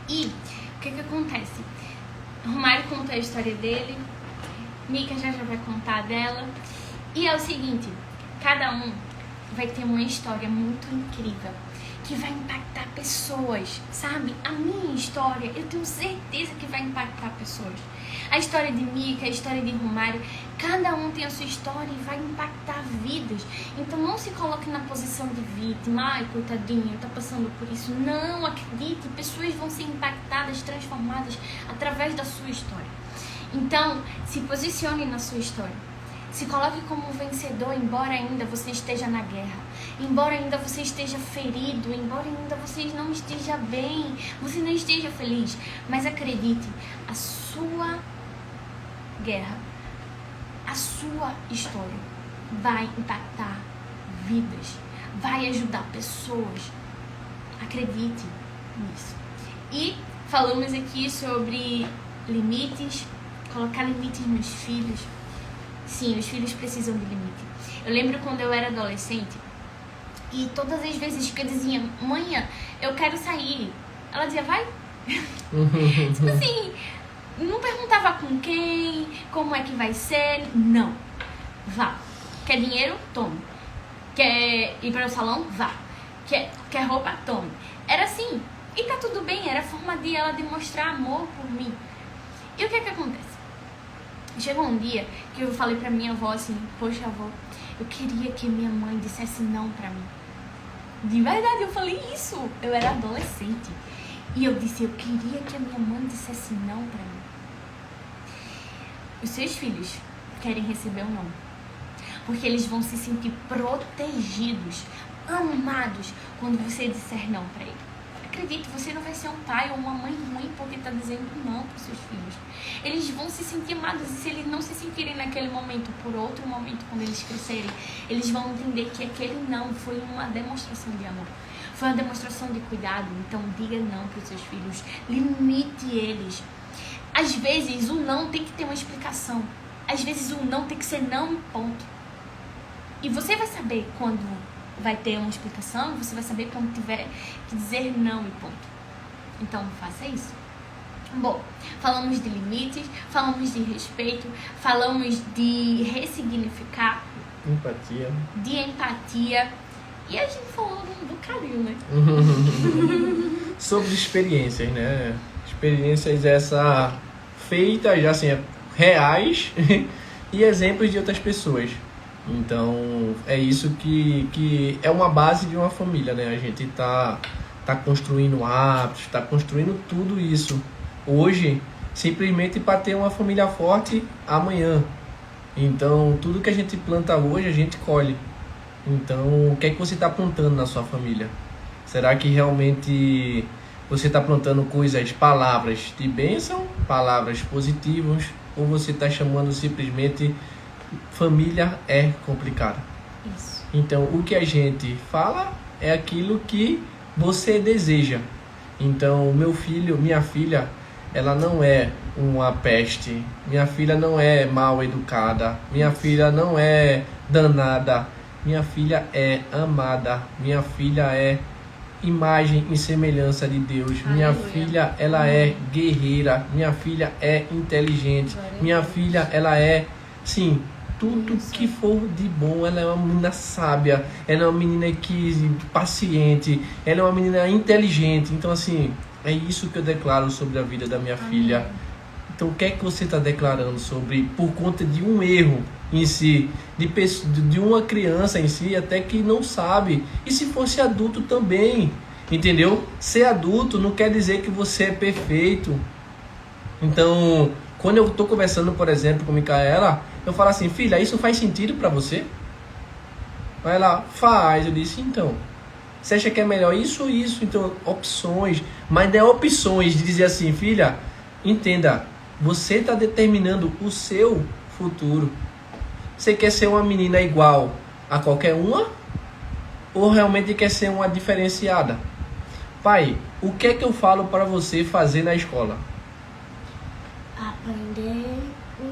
[SPEAKER 1] E o que acontece? Romário contou a história dele, Mica já vai contar dela. E é o seguinte, cada um vai ter uma história muito incrível que vai impactar pessoas, sabe? A minha história, eu tenho certeza que vai impactar pessoas. A história de Mica, a história de Romário, cada um tem a sua história e vai impactar vidas. Então não se coloque na posição de vítima, ai, coitadinho, tá passando por isso. Não, acredite, pessoas vão ser impactadas, transformadas através da sua história. Então, se posicione na sua história. Se coloque como um vencedor, embora ainda você esteja na guerra, embora ainda você esteja ferido, embora ainda você não esteja bem, você não esteja feliz. Mas acredite, a sua guerra, a sua história vai impactar vidas, vai ajudar pessoas. Acredite nisso. E falamos aqui sobre limites, colocar limites nos filhos. Sim, os filhos precisam de limite. Eu lembro quando eu era adolescente E todas as vezes que eu dizia, mãe, eu quero sair, ela dizia, vai. Tipo assim, não perguntava com quem, como é que vai ser, não. Vá. Quer dinheiro? Tome. Quer ir para o salão? Vá. Quer roupa? Tome. Era assim. E tá tudo bem, era a forma de ela demonstrar amor por mim. E o que é que acontece? Chegou um dia que eu falei pra minha avó assim, poxa avó, eu queria que minha mãe dissesse não pra mim. De verdade, eu falei isso. Eu era adolescente. E eu disse, eu queria que a minha mãe dissesse não pra mim. Os seus filhos querem receber o não. Porque eles vão se sentir protegidos, amados, quando você disser não pra ele. Acredite, você não vai ser um pai ou uma mãe ruim porque tá dizendo não pros seus filhos. Eles vão se sentir amados e se eles não se sentirem naquele momento, por outro momento, quando eles crescerem, eles vão entender que aquele não foi uma demonstração de amor. Foi uma demonstração de cuidado. Então diga não pros seus filhos. Limite eles. Às vezes o não tem que ter uma explicação. Às vezes o não tem que ser não e ponto. E você vai saber quando vai ter uma explicação, você vai saber quando tiver que dizer não e ponto. Então, faça isso. Bom, falamos de limites, falamos de respeito, falamos de ressignificar, de empatia, e a gente falou do carinho, né?
[SPEAKER 2] Sobre experiências, né? Experiências essa feitas, assim, reais e exemplos de outras pessoas. Então, é isso que é uma base de uma família, né? A gente tá construindo hábitos, tá construindo tudo isso hoje, simplesmente para ter uma família forte amanhã. Então, tudo que a gente planta hoje, a gente colhe. Então, o que é que você está plantando na sua família? Será que realmente você está plantando coisas, palavras de bênção, palavras positivas, ou você está chamando simplesmente família é complicada?
[SPEAKER 1] Isso.
[SPEAKER 2] Então, o que a gente fala é aquilo que você deseja. Então, meu filho, minha filha, ela não é uma peste. Minha filha não é mal educada. Minha filha não é danada. Minha filha é amada. Minha filha é imagem e semelhança de Deus. Aleluia. Minha filha, ela é guerreira. Minha filha é inteligente. Minha filha, ela é, sim, tudo que for de bom. Ela é uma menina sábia, ela é uma menina paciente, ela é uma menina inteligente. Então, assim, é isso que eu declaro sobre a vida da minha filha. Então, o que é que você está declarando sobre, por conta de um erro em si, de uma criança em si, até que não sabe? E se fosse adulto também, entendeu? Ser adulto não quer dizer que você é perfeito. Então, quando eu estou conversando, por exemplo, com a Micaela, eu falo assim, filha, isso faz sentido para você? Aí ela, faz. Eu disse, então, você acha que é melhor isso ou isso? Então, opções. Mas não é opções de dizer assim, filha, entenda, você está determinando o seu futuro. Você quer ser uma menina igual a qualquer uma? Ou realmente quer ser uma diferenciada? Pai, o que é que eu falo para você fazer na escola?
[SPEAKER 3] Aprender,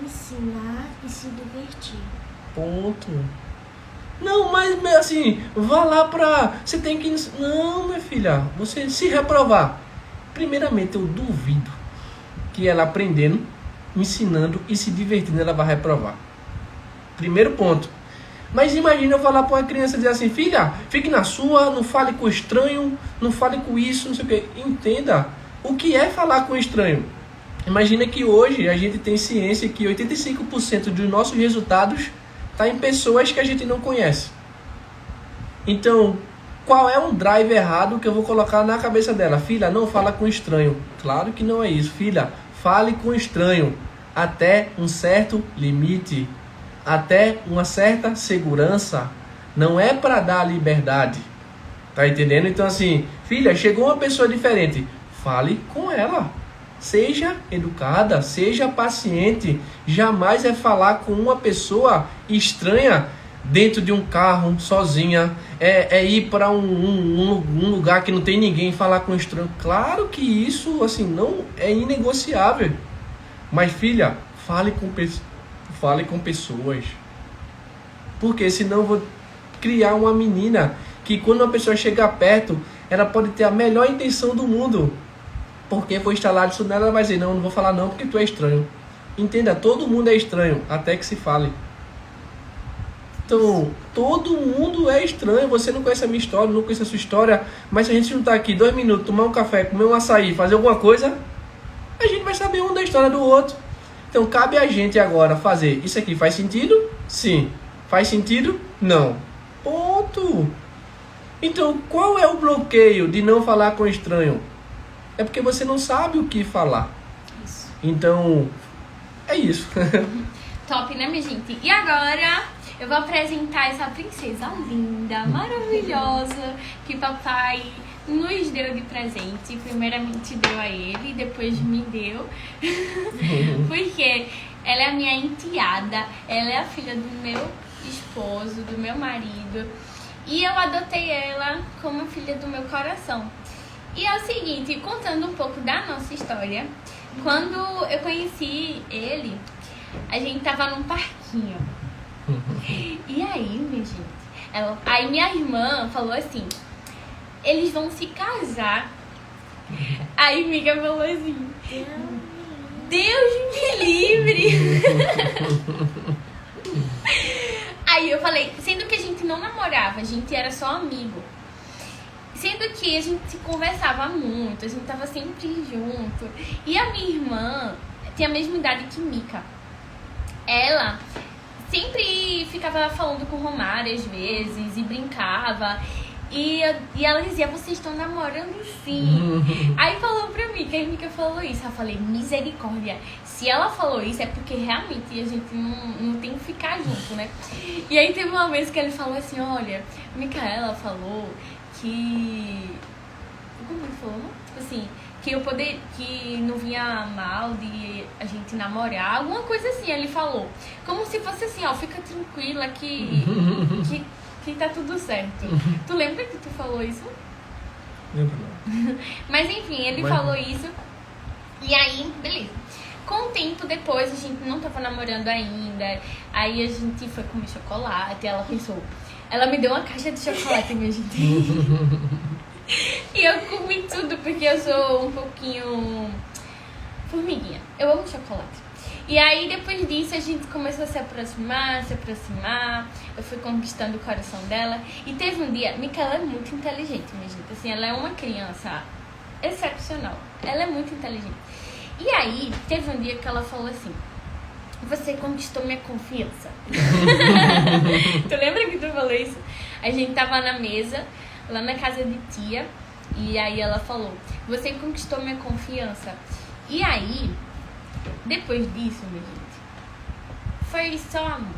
[SPEAKER 3] ensinar e se divertir.
[SPEAKER 2] Ponto. Não, mas assim, vá lá pra... Você tem que... Não, minha filha, você se reprovar. Primeiramente, eu duvido que ela aprendendo, ensinando e se divertindo, ela vai reprovar. Primeiro ponto. Mas imagina eu falar pra uma criança, dizer assim, filha, fique na sua, não fale com estranho, não fale com isso, não sei o que. Entenda o que é falar com estranho. Imagina que hoje a gente tem ciência que 85% dos nossos resultados está em pessoas que a gente não conhece. Então, qual é um drive errado que eu vou colocar na cabeça dela? Filha, não fala com estranho. Claro que não é isso. Filha, fale com estranho até um certo limite, até uma certa segurança. Não é para dar liberdade. Tá entendendo? Então assim, filha, chegou uma pessoa diferente. Fale com ela. Seja educada, seja paciente. Jamais é falar com uma pessoa estranha dentro de um carro, sozinha. É ir para um lugar que não tem ninguém e falar com estranho. Claro que isso assim, não é inegociável. Mas filha, fale com pessoas. Porque senão eu vou criar uma menina que quando uma pessoa chega perto, ela pode ter a melhor intenção do mundo. Porque foi instalado isso nela, ela vai dizer, não vou falar não porque tu é estranho. Entenda, todo mundo é estranho, até que se fale. Então, todo mundo é estranho. Você não conhece a minha história, não conhece a sua história. Mas se a gente juntar aqui 2 minutos, tomar um café, comer um açaí, fazer alguma coisa, a gente vai saber um da história do outro. Então, cabe a gente agora fazer. Isso aqui faz sentido? Sim. Faz sentido? Não. Ponto. Então, qual é o bloqueio de não falar com estranho? É porque você não sabe o que falar.
[SPEAKER 1] Isso.
[SPEAKER 2] Então, é isso.
[SPEAKER 1] Top, né, minha gente? E agora eu vou apresentar essa princesa linda, maravilhosa, que papai nos deu de presente. Primeiramente deu a ele, depois me deu. Porque ela é a minha enteada, ela é a filha do meu esposo, do meu marido. E eu adotei ela como filha do meu coração. E é o seguinte, contando um pouco da nossa história, quando eu conheci ele, a gente tava num parquinho. E aí, minha gente, aí minha irmã falou assim, eles vão se casar. Aí Mica falou assim, Deus me livre. Aí eu falei, sendo que a gente não namorava, a gente era só amigo. Sendo que a gente conversava muito, a gente tava sempre junto. E a minha irmã tem a mesma idade que Mica. Ela sempre ficava falando com o Romário às vezes e brincava. E ela dizia, vocês estão namorando sim. Aí falou pra mim, que a Mica falou isso. Eu falei, misericórdia. Se ela falou isso é porque realmente a gente não tem que ficar junto, né? E aí teve uma vez que ele falou assim, olha, Micaela falou que... Como ele falou? Tipo assim, que não vinha mal de a gente namorar, alguma coisa assim, ele falou. Como se fosse assim, ó, fica tranquila que tá tudo certo. Tu lembra que tu falou isso?
[SPEAKER 2] Lembro não.
[SPEAKER 1] Mas enfim, ele falou isso. E aí, beleza. Com o tempo depois, a gente não tava namorando ainda. Aí a gente foi comer chocolate. Ela pensou... Ela me deu uma caixa de chocolate, minha gente. E eu comi tudo, porque eu sou um pouquinho... formiguinha. Eu amo chocolate. E aí, depois disso, a gente começou a se aproximar. Eu fui conquistando o coração dela. E teve um dia... Micaela é muito inteligente, minha gente. Assim, ela é uma criança excepcional. Ela é muito inteligente. E aí, teve um dia que ela falou assim... Você conquistou minha confiança. Tu lembra que tu falou isso? A gente tava na mesa, lá na casa de tia. E aí ela falou... Você conquistou minha confiança. E aí... Depois disso, minha gente, foi só amor.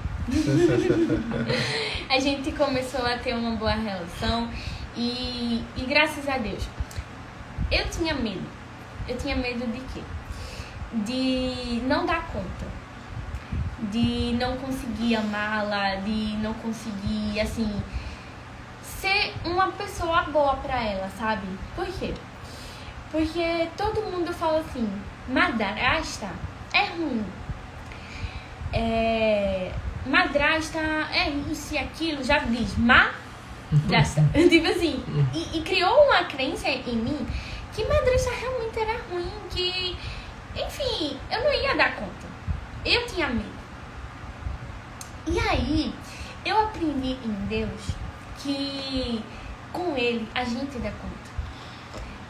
[SPEAKER 1] A gente começou a ter uma boa relação e graças a Deus. Eu tinha medo. Eu tinha medo de quê? De não dar conta. De não conseguir amá-la, de não conseguir, assim, ser uma pessoa boa pra ela, sabe? Por quê? Porque todo mundo fala assim, madrasta é ruim. Madrasta é isso e aquilo, já diz madrasta. Tipo assim, e criou uma crença em mim que madrasta realmente era ruim, que, enfim, eu não ia dar conta. Eu tinha medo. E aí, eu aprendi em Deus que com Ele a gente dá conta,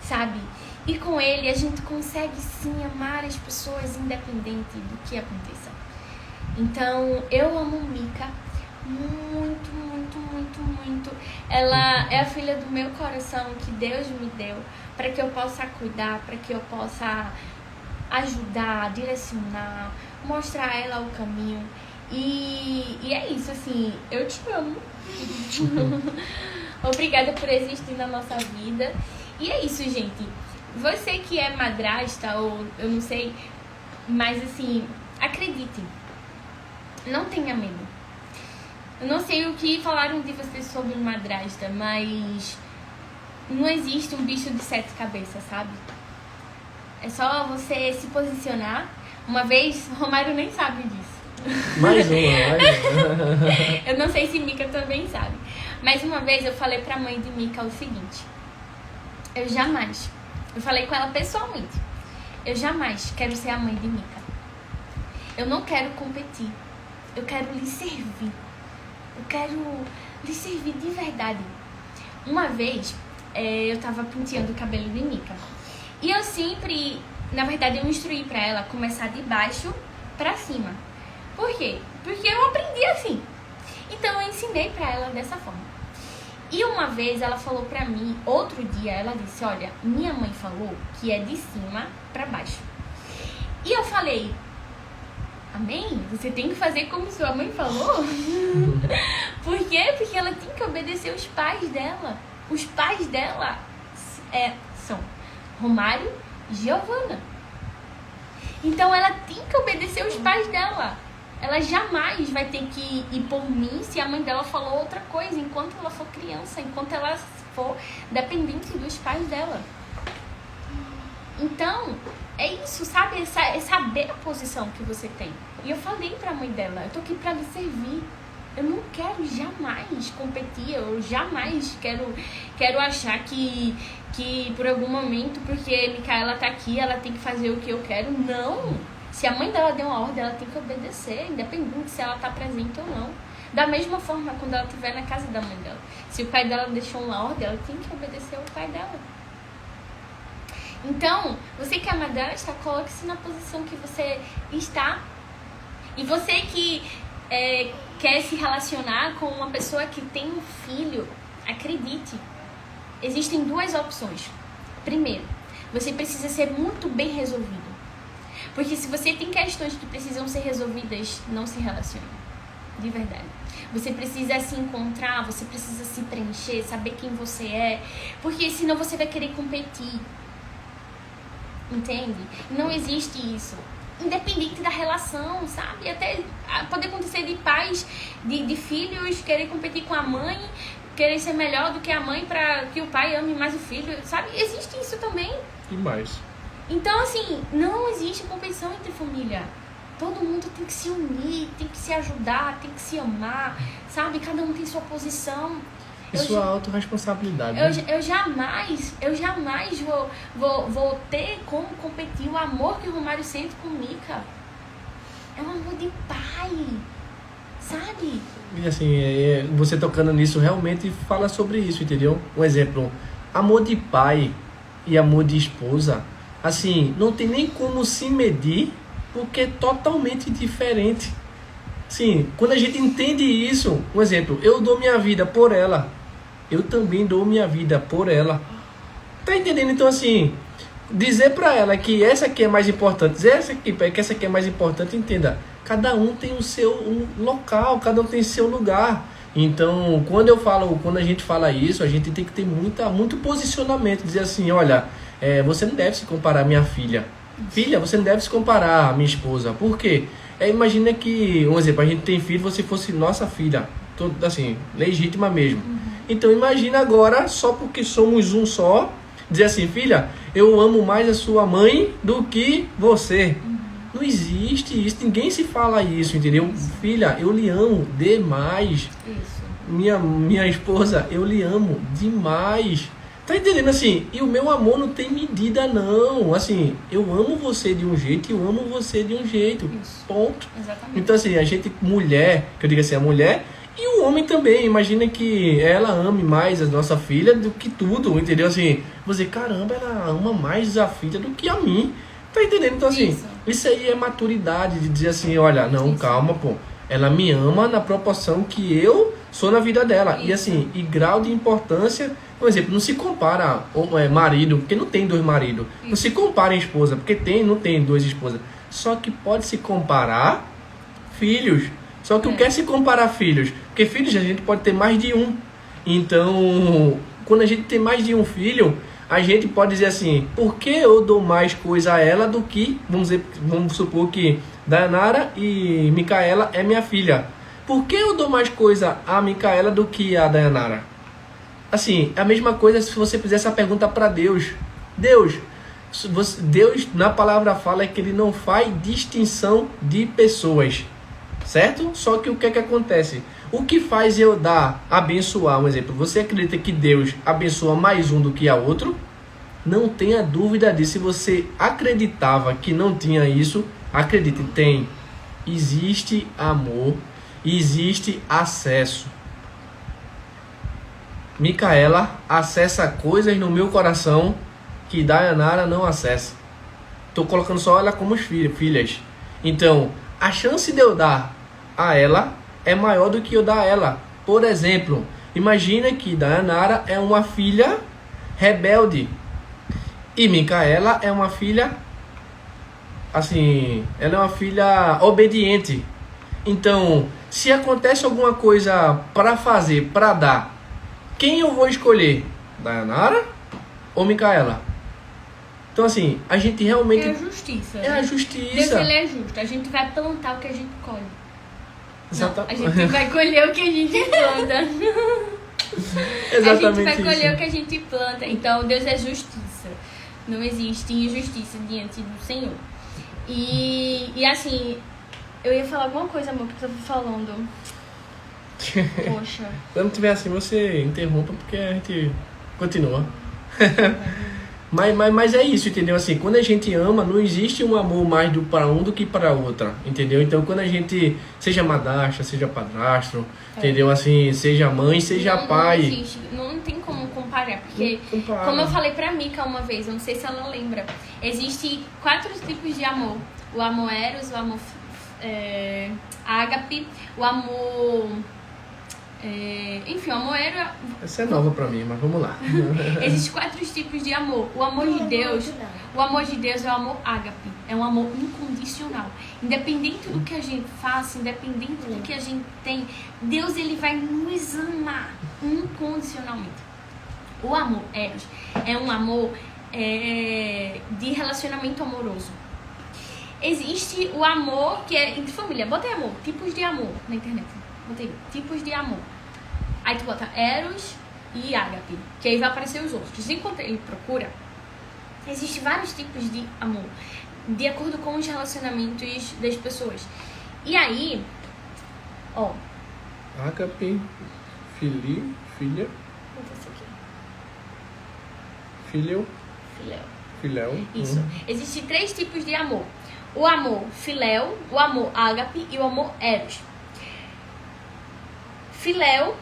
[SPEAKER 1] sabe? E com Ele a gente consegue sim amar as pessoas independente do que aconteça. Então, eu amo Mica muito, muito, muito, muito. Ela é a filha do meu coração que Deus me deu para que eu possa cuidar, para que eu possa ajudar, direcionar, mostrar a ela o caminho. E é isso, assim, eu te amo. Obrigada por existir na nossa vida. E é isso, gente. Você que é madrasta, ou eu não sei, mas assim, acredite. Não tenha medo. Eu não sei o que falaram de você sobre madrasta, mas não existe um bicho de 7 cabeças, sabe? É só você se posicionar. Uma vez, Romário nem sabe disso.
[SPEAKER 2] Mais uma.
[SPEAKER 1] Eu não sei se Mica também sabe. Mais uma vez eu falei pra mãe de Mika o seguinte: eu falei com ela pessoalmente, eu jamais quero ser a mãe de Mika. Eu não quero competir, eu quero lhe servir. Eu quero lhe servir de verdade. Uma vez, eu tava penteando o cabelo de Mika. E eu sempre, na verdade, eu instruí pra ela começar de baixo pra cima. Por quê? Porque eu aprendi assim. Então eu ensinei pra ela dessa forma. E uma vez ela falou pra mim, outro dia ela disse: olha, minha mãe falou que é de cima pra baixo. E eu falei: amém? Você tem que fazer como sua mãe falou? Por quê? Porque ela tem que obedecer os pais dela. Os pais dela são Romário e Giovana. Então ela tem que obedecer os pais dela. Ela jamais vai ter que ir por mim se a mãe dela falou outra coisa, enquanto ela for criança, enquanto ela for dependente dos pais dela. Então, é isso, sabe? É saber a posição que você tem. E eu falei pra mãe dela: eu tô aqui pra lhe servir. Eu não quero jamais competir, eu jamais quero achar que por algum momento, porque Micaela tá aqui, ela tem que fazer o que eu quero. Não! Se a mãe dela deu uma ordem, ela tem que obedecer, independente se ela tá presente ou não. Da mesma forma, quando ela estiver na casa da mãe dela. Se o pai dela deixou uma ordem, ela tem que obedecer ao pai dela. Então, você que é madrasta, coloque-se na posição que você está. E você que quer se relacionar com uma pessoa que tem um filho, acredite, existem duas opções. Primeiro, você precisa ser muito bem resolvido. Porque se você tem questões que precisam ser resolvidas, não se relacione. De verdade. Você precisa se encontrar, você precisa se preencher, saber quem você é. Porque senão você vai querer competir. Entende? Não existe isso. Independente da relação, sabe? Até pode acontecer de pais, de filhos querer competir com a mãe, querer ser melhor do que a mãe para que o pai ame mais o filho, sabe? Existe isso também.
[SPEAKER 2] E mais.
[SPEAKER 1] Então, assim, não existe competição entre família. Todo mundo tem que se unir, tem que se ajudar, tem que se amar, sabe? Cada um tem sua posição.
[SPEAKER 2] E sua autorresponsabilidade.
[SPEAKER 1] Eu jamais vou ter como competir o amor que o Romário sente com Mika. É um amor de pai, sabe?
[SPEAKER 2] E assim, você tocando nisso realmente fala sobre isso, entendeu? Um exemplo, amor de pai e amor de esposa, assim, não tem nem como se medir, porque é totalmente diferente. Sim, quando a gente entende isso, um exemplo, eu dou minha vida por ela, eu também dou minha vida por ela. Tá entendendo? Então, assim, dizer pra ela que essa aqui é mais importante, dizer que essa aqui é mais importante, entenda, cada um tem o seu local, cada um tem o seu lugar. Então, quando a gente fala isso, a gente tem que ter muito posicionamento, dizer assim, olha, você não deve se comparar à minha filha. Filha, você não deve se comparar à minha esposa. Por quê? Imagina que, um exemplo, a gente tem filho, você fosse nossa filha, assim, legítima mesmo. Então imagina agora, só porque somos um só, dizer assim, filha, eu amo mais a sua mãe do que você. Não existe isso, ninguém se fala isso, entendeu? Filha, eu lhe amo demais. Minha esposa, eu lhe amo demais. Tá entendendo assim? E o meu amor não tem medida, não. Assim, eu amo você de um jeito e eu amo você de um jeito. Isso. Ponto. Exatamente. Então, assim, a gente, mulher, que eu digo assim, a mulher e o homem também. Imagina que ela ame mais a nossa filha do que tudo, entendeu? Assim, você, caramba, ela ama mais a filha do que a mim. Tá entendendo? Então, assim, isso aí é maturidade de dizer assim, olha, não, calma, pô. Ela me ama na proporção que eu sou na vida dela. Isso. E assim, e grau de importância, por exemplo, não se compara marido, porque não tem dois maridos. Isso. Não se compara em esposa, porque não tem duas esposas. Só que pode se comparar filhos. Só que o que é se comparar filhos? Porque filhos a gente pode ter mais de um. Então, quando a gente tem mais de um filho, a gente pode dizer assim, por que eu dou mais coisa a ela do que, vamos supor que Dayanara e Micaela é minha filha. Por que eu dou mais coisa a Micaela do que a Dayanara? Assim, é a mesma coisa se você fizer essa pergunta para Deus. Deus, na palavra fala que ele não faz distinção de pessoas, certo? Só que o que é que acontece? O que faz eu abençoar, um exemplo, você acredita que Deus abençoa mais um do que a outro? Não tenha dúvida disso. Se você acreditava que não tinha isso, acredite, tem. Existe amor, existe acesso. Micaela acessa coisas no meu coração que Dayanara não acessa. Estou colocando só ela como filhas. Então, a chance de eu dar a ela é maior do que eu dar a ela. Por exemplo, imagina que Dayanara é uma filha rebelde. E Micaela é uma filha, assim, ela é uma filha obediente. Então, se acontece alguma coisa para fazer, para dar, quem eu vou escolher? Dayanara ou Micaela? Então, assim, a gente realmente...
[SPEAKER 1] É a justiça.
[SPEAKER 2] É a justiça.
[SPEAKER 1] Deus, ele é justo. A gente vai plantar o que a gente colhe.
[SPEAKER 2] Exatamente.
[SPEAKER 1] Não, a gente vai colher o que a gente planta.
[SPEAKER 2] Exatamente.
[SPEAKER 1] A gente vai colher
[SPEAKER 2] isso.
[SPEAKER 1] o que a gente planta. Então, Deus é justiça. Não existe injustiça diante do Senhor. E assim, eu ia falar alguma coisa, amor, que eu tava falando. Poxa.
[SPEAKER 2] Quando tiver assim, você interrompa, porque a gente continua. Mas é isso, entendeu? Assim, quando a gente ama, não existe um amor mais para um do que para outra, entendeu? Então, quando a gente, seja madrasta, seja padrasto, entendeu? Assim, seja mãe, seja pai.
[SPEAKER 1] Não existe, não tem como comparar, porque, como eu falei pra Mika uma vez, eu não sei se ela lembra, existem 4 tipos de amor. O amor eros, o amor ágape, o amor... enfim, o amor era...
[SPEAKER 2] Essa é nova pra mim, mas vamos lá.
[SPEAKER 1] Existem 4 tipos de amor. O amor de Deus é o amor ágape. É um amor incondicional. Independente do que a gente faça, independente do que a gente tem, Deus, ele vai nos amar incondicionalmente. O amor eros é um amor de relacionamento amoroso. Existe o amor que é entre família. Bota aí amor, tipos de amor na internet. Botei tipos de amor. Aí tu bota eros e ágape, que aí vai aparecer os outros. Enquanto ele procura, existem vários tipos de amor, de acordo com os relacionamentos das pessoas. E aí, ó.
[SPEAKER 2] Ágape, filha.
[SPEAKER 1] Bota isso aqui.
[SPEAKER 2] Filéu.
[SPEAKER 1] Isso. Existem 3 tipos de amor. O amor filéu, o amor ágape e o amor eros. Filéu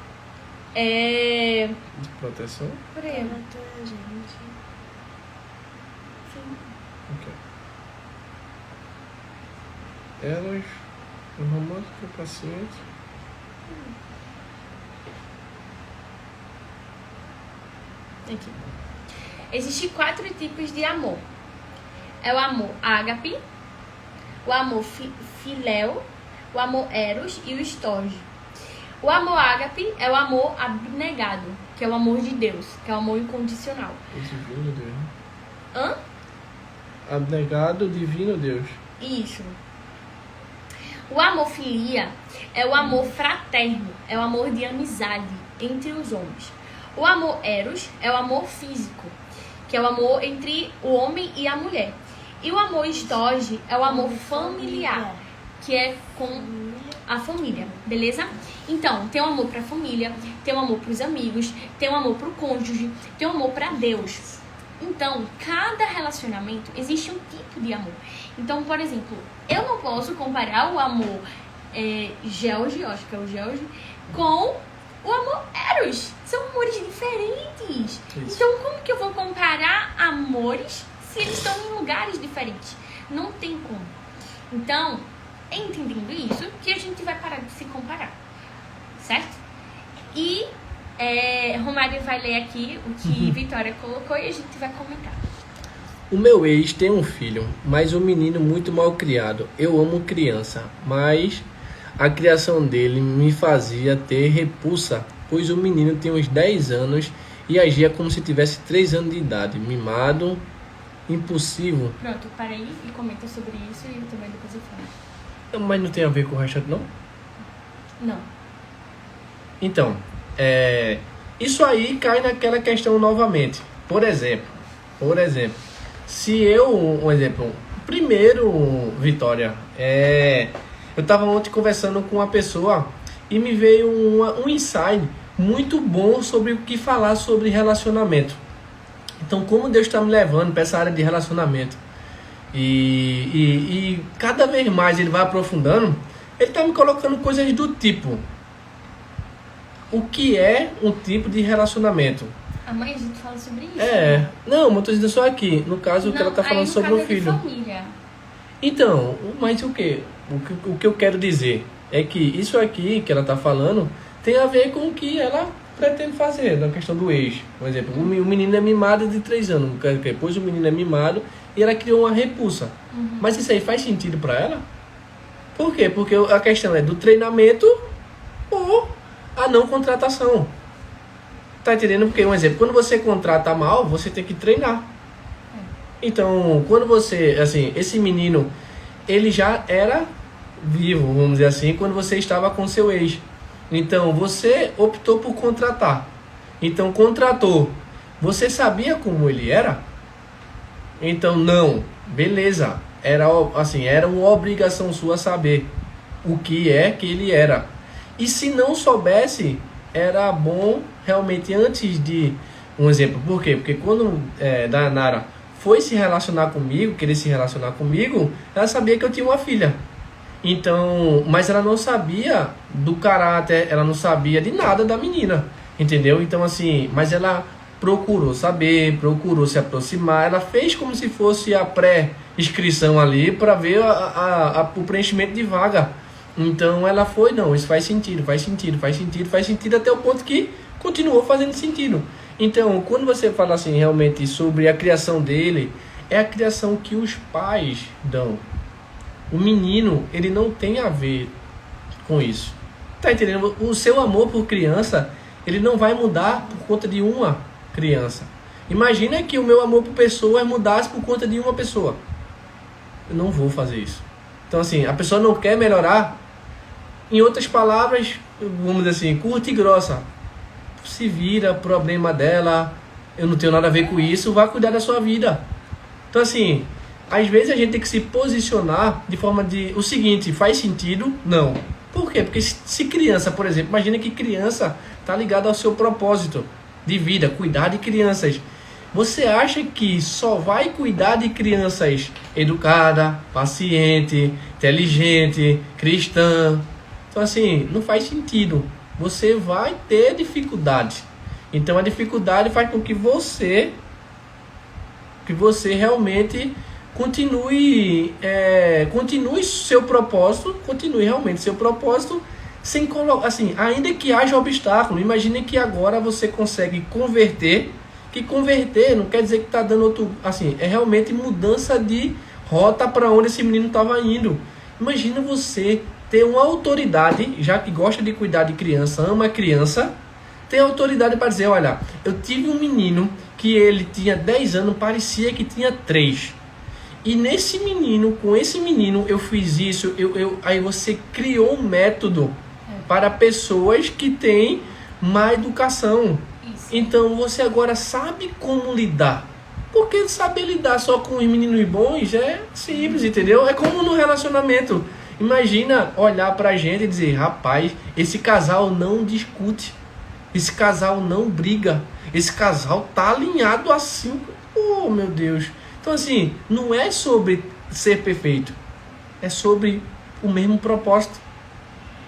[SPEAKER 1] é...
[SPEAKER 2] De proteção.
[SPEAKER 1] Por aí.
[SPEAKER 3] gente.
[SPEAKER 2] Ok. Elas, um romântico paciente.
[SPEAKER 1] Aqui. Existem 4 tipos de amor. É o amor ágape, o amor filéu, o amor eros e o estorge. O amor ágape é o amor abnegado, que é o amor de Deus, que é o amor incondicional.
[SPEAKER 2] O divino Deus.
[SPEAKER 1] Hã?
[SPEAKER 2] Abnegado, divino Deus.
[SPEAKER 1] Isso. O amor filia é o amor fraterno, é o amor de amizade entre os homens. O amor eros é o amor físico, que é o amor entre o homem e a mulher. E o amor estorge é o amor familiar, que é com a família, beleza? Então, tem um amor pra família, tem um amor pros amigos, tem um amor pro cônjuge, tem um amor pra Deus. Então, cada relacionamento existe um tipo de amor. Então, por exemplo, eu não posso comparar o amor George, acho que é o George, com o amor Eros. São amores diferentes.
[SPEAKER 2] Isso.
[SPEAKER 1] Então, como que eu vou comparar amores se eles estão em lugares diferentes? Não tem como. Então, entendendo isso, que a gente vai parar de se comparar. Certo? E Romário vai ler aqui o que Vitória colocou e a gente vai comentar.
[SPEAKER 2] O meu ex tem um filho, mas um menino muito mal criado. Eu amo criança, mas a criação dele me fazia ter repulsa, pois o menino tem uns 10 anos e agia como se tivesse 3 anos de idade, mimado, impulsivo.
[SPEAKER 1] Pronto, para aí e comenta sobre isso e também depois eu falo.
[SPEAKER 2] Mas não tem a ver com o resto, não?
[SPEAKER 1] Não.
[SPEAKER 2] Então, isso aí cai naquela questão novamente. Por exemplo, se eu, primeiro, Vitória, eu estava ontem conversando com uma pessoa e me veio um insight muito bom sobre o que falar sobre relacionamento. Então, como Deus está me levando para essa área de relacionamento, e cada vez mais Ele vai aprofundando, Ele está me colocando coisas do tipo: o que é um tipo de relacionamento?
[SPEAKER 1] Amanhã a gente fala sobre isso.
[SPEAKER 2] Não, mas eu tô dizendo só aqui, no caso que ela está falando sobre o filho.
[SPEAKER 1] Família.
[SPEAKER 2] Então, mas o que? O que eu quero dizer é que isso aqui que ela está falando tem a ver com o que ela pretende fazer na questão do ex. Por exemplo, o menino é mimado de 3 anos, depois o menino é mimado e ela criou uma repulsa. Mas isso aí faz sentido para ela? Por quê? Porque a questão é do treinamento ou a não contratação. Tá entendendo? Porque, um exemplo, quando você contrata mal, você tem que treinar. Então, quando você, assim, esse menino, ele já era vivo, vamos dizer assim, quando você estava com seu ex. Então, você optou por contratar. Então, contratou. Você sabia como ele era? Então, não. Beleza. Era, assim, era uma obrigação sua saber o que é que ele era. E se não soubesse, era bom realmente antes de... Um exemplo, por quê? Porque quando Dayanara foi se relacionar comigo, querer se relacionar comigo, ela sabia que eu tinha uma filha. Então, mas ela não sabia do caráter, ela não sabia de nada da menina, entendeu? Então, assim, mas ela procurou saber, procurou se aproximar, ela fez como se fosse a pré-inscrição ali para ver o preenchimento de vaga. Então, ela foi, não, isso faz sentido, até o ponto que continuou fazendo sentido. Então, quando você fala assim realmente sobre a criação dele, é a criação que os pais dão. O menino, ele não tem a ver com isso. Tá entendendo? O seu amor por criança, ele não vai mudar por conta de uma criança. Imagina que o meu amor por pessoas mudasse por conta de uma pessoa. Eu não vou fazer isso. Então, assim, a pessoa não quer melhorar. Em outras palavras, vamos dizer assim, curta e grossa. Se vira, problema dela, eu não tenho nada a ver com isso, vai cuidar da sua vida. Então, assim, às vezes a gente tem que se posicionar de forma de... O seguinte, faz sentido? Não. Por quê? Porque se criança, por exemplo, imagina que criança está ligada ao seu propósito de vida, cuidar de crianças. Você acha que só vai cuidar de crianças educada, paciente, inteligente, cristã? Então, assim, não faz sentido. Você vai ter dificuldade. Então, a dificuldade faz com que você realmente continue seu propósito, sem colocar, assim, ainda que haja obstáculo. Imagine que agora você consegue converter, que converter não quer dizer que está dando outro, assim, é realmente mudança de rota para onde esse menino estava indo. Imagina você ter uma autoridade, já que gosta de cuidar de criança, ama a criança, tem autoridade para dizer, olha, eu tive um menino que ele tinha 10 anos, parecia que tinha 3. E nesse menino, com esse menino, eu fiz isso, aí você criou um método para pessoas que têm má educação. Isso. Então você agora sabe como lidar. Porque saber lidar só com os meninos bons é simples, entendeu? É como no relacionamento. Imagina olhar pra gente e dizer, rapaz, esse casal não discute, esse casal não briga, esse casal tá alinhado assim, oh meu Deus. Então, assim, não é sobre ser perfeito, é sobre o mesmo propósito.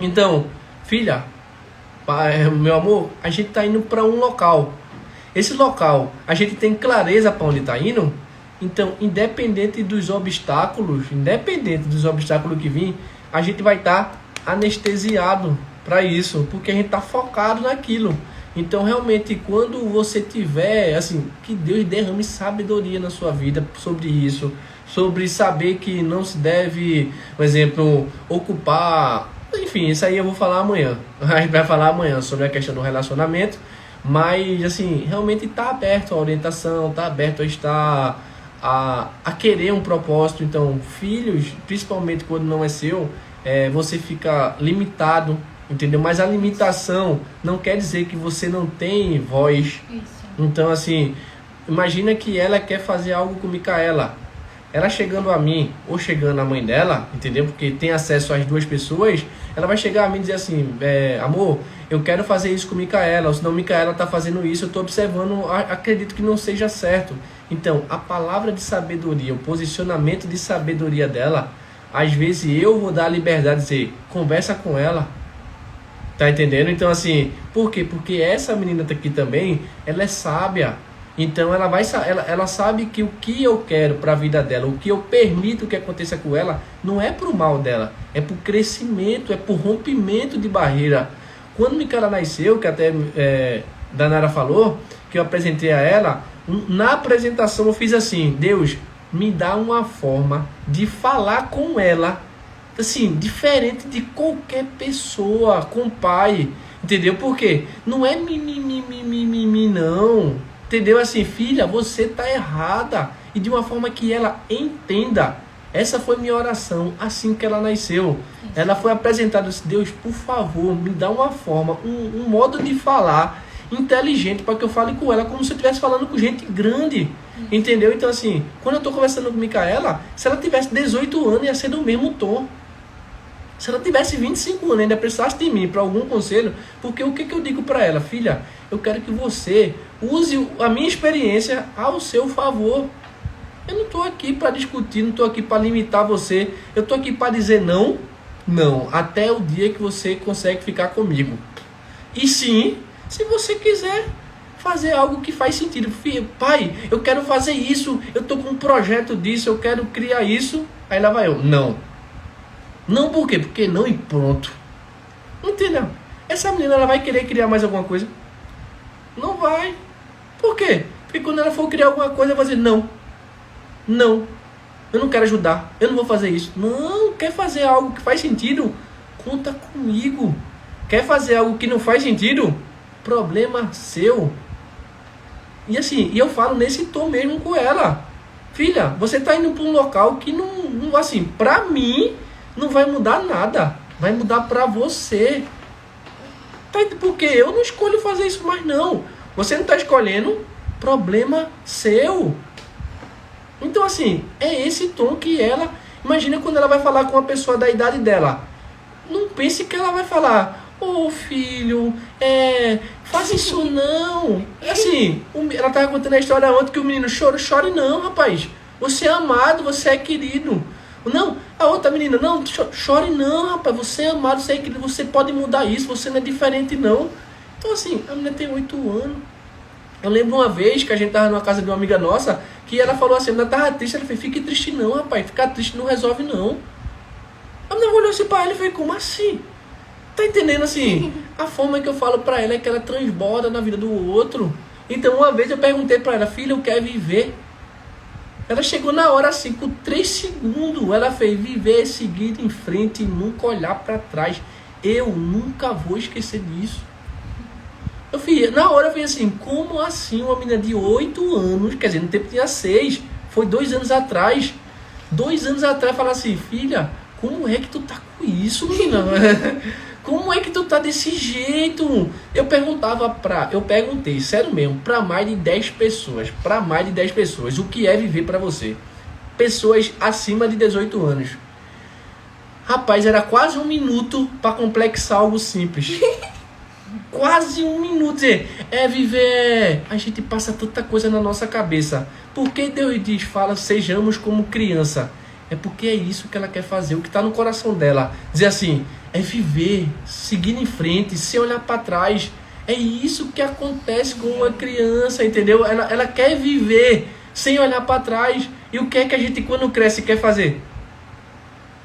[SPEAKER 2] Então, filha, meu amor, a gente tá indo para um local. Esse local, a gente tem clareza para onde tá indo. Então, independente dos obstáculos que vir, a gente vai estar anestesiado para isso, porque a gente está focado naquilo. Então, realmente, quando você tiver, assim, que Deus derrame sabedoria na sua vida sobre isso, sobre saber que não se deve, por exemplo, ocupar... Enfim, isso aí eu vou falar amanhã. A gente vai falar amanhã sobre a questão do relacionamento, mas, assim, realmente está aberto à orientação, está aberto a estar... A querer um propósito. Então, filhos, principalmente quando não é seu, você fica limitado, entendeu? Mas a limitação não quer dizer que você não tem voz. Isso. Então, assim, imagina que ela quer fazer algo com Micaela. ela chegando a mim ou chegando a mãe dela, entendeu? Porque tem acesso às duas pessoas, ela vai chegar a mim e dizer assim, amor, eu quero fazer isso com Micaela, ou senão Micaela tá fazendo isso, eu tô observando, acredito que não seja certo. Então, a palavra de sabedoria, o posicionamento de sabedoria dela, às vezes eu vou dar a liberdade de dizer, conversa com ela. Tá entendendo? Então, assim, por quê? Porque essa menina aqui também, ela é sábia. Então, ela sabe que o que eu quero para a vida dela, o que eu permito que aconteça com ela, não é pro mal dela, é pro crescimento, é pro rompimento de barreira. Quando Micaela nasceu, que até Danara falou, que eu apresentei a ela, na apresentação eu fiz assim, Deus, me dá uma forma de falar com ela, assim, diferente de qualquer pessoa, com o pai, entendeu? Por quê? Não é mimimi, não, entendeu? Assim, filha, você tá errada, e de uma forma que ela entenda. Essa foi minha oração, assim que ela nasceu. Ela foi apresentada, disse, Deus, por favor, me dá uma forma, um modo de falar inteligente, para que eu fale com ela como se eu estivesse falando com gente grande, entendeu? Então, assim, quando eu tô conversando com Micaela, se ela tivesse 18 anos, ia ser do mesmo tom. Se ela tivesse 25 anos, ainda precisasse de mim para algum conselho, porque o que eu digo para ela? Filha, eu quero que você use a minha experiência ao seu favor. Eu não estou aqui para discutir, não estou aqui para limitar você. Eu estou aqui para dizer não, até o dia que você consegue ficar comigo. E sim, se você quiser fazer algo que faz sentido. Filho, pai, eu quero fazer isso, eu estou com um projeto disso, eu quero criar isso. Aí lá vai eu, não. Não por quê? Porque não e pronto. Entendeu? Essa menina, ela vai querer criar mais alguma coisa? Não vai. Por quê? Porque quando ela for criar alguma coisa, ela vai dizer não, eu não quero ajudar, eu não vou fazer isso. Não, quer fazer algo que faz sentido? Conta comigo. Quer fazer algo que não faz sentido? Problema seu. E assim, eu falo nesse tom mesmo com ela. Filha, você tá indo para um local que não assim, pra mim, não vai mudar nada. Vai mudar pra você. Porque eu não escolho fazer isso mais não. Você não tá escolhendo, problema seu. Então assim, é esse tom que ela... Imagina quando ela vai falar com uma pessoa da idade dela. Não pense que ela vai falar, ô filho, faz isso não. Assim, ela estava contando a história ontem que o menino chorou. Chore não, rapaz. Você é amado, você é querido. Não, a outra menina, não, chore não, rapaz. Você é amado, você é querido, você pode mudar isso, você não é diferente não. Então assim, a menina tem 8 anos. Eu lembro uma vez que a gente estava numa casa de uma amiga nossa, que ela falou assim, ela estava triste, ela falou, fique triste não, rapaz, ficar triste não resolve não. A menina olhou assim para ela e falou, como assim? Tá entendendo assim? A forma que eu falo para ela é que ela transborda na vida do outro. Então uma vez eu perguntei para ela, filha, eu quero viver. Ela chegou na hora assim, com 3 segundos, ela fez viver, seguir em frente e nunca olhar para trás. Eu nunca vou esquecer disso. Na hora eu falei assim, como assim uma menina de 8 anos, quer dizer, no tempo tinha 6, foi 2 anos atrás. 2 anos atrás, falar assim, filha, como é que tu tá com isso, menina? Como é que tu tá desse jeito? Eu perguntei, sério mesmo, para mais de 10 pessoas, o que é viver para você? Pessoas acima de 18 anos. Rapaz, era quase 1 minuto para complexar algo simples. Quase 1 minuto. É viver. A gente passa tanta coisa na nossa cabeça. Por que Deus diz, fala, sejamos como criança? É porque é isso que ela quer fazer, o que está no coração dela. Dizer assim, é viver, seguir em frente, sem olhar para trás. É isso que acontece com uma criança, entendeu? Ela quer viver sem olhar para trás. E o que é que a gente, quando cresce, quer fazer?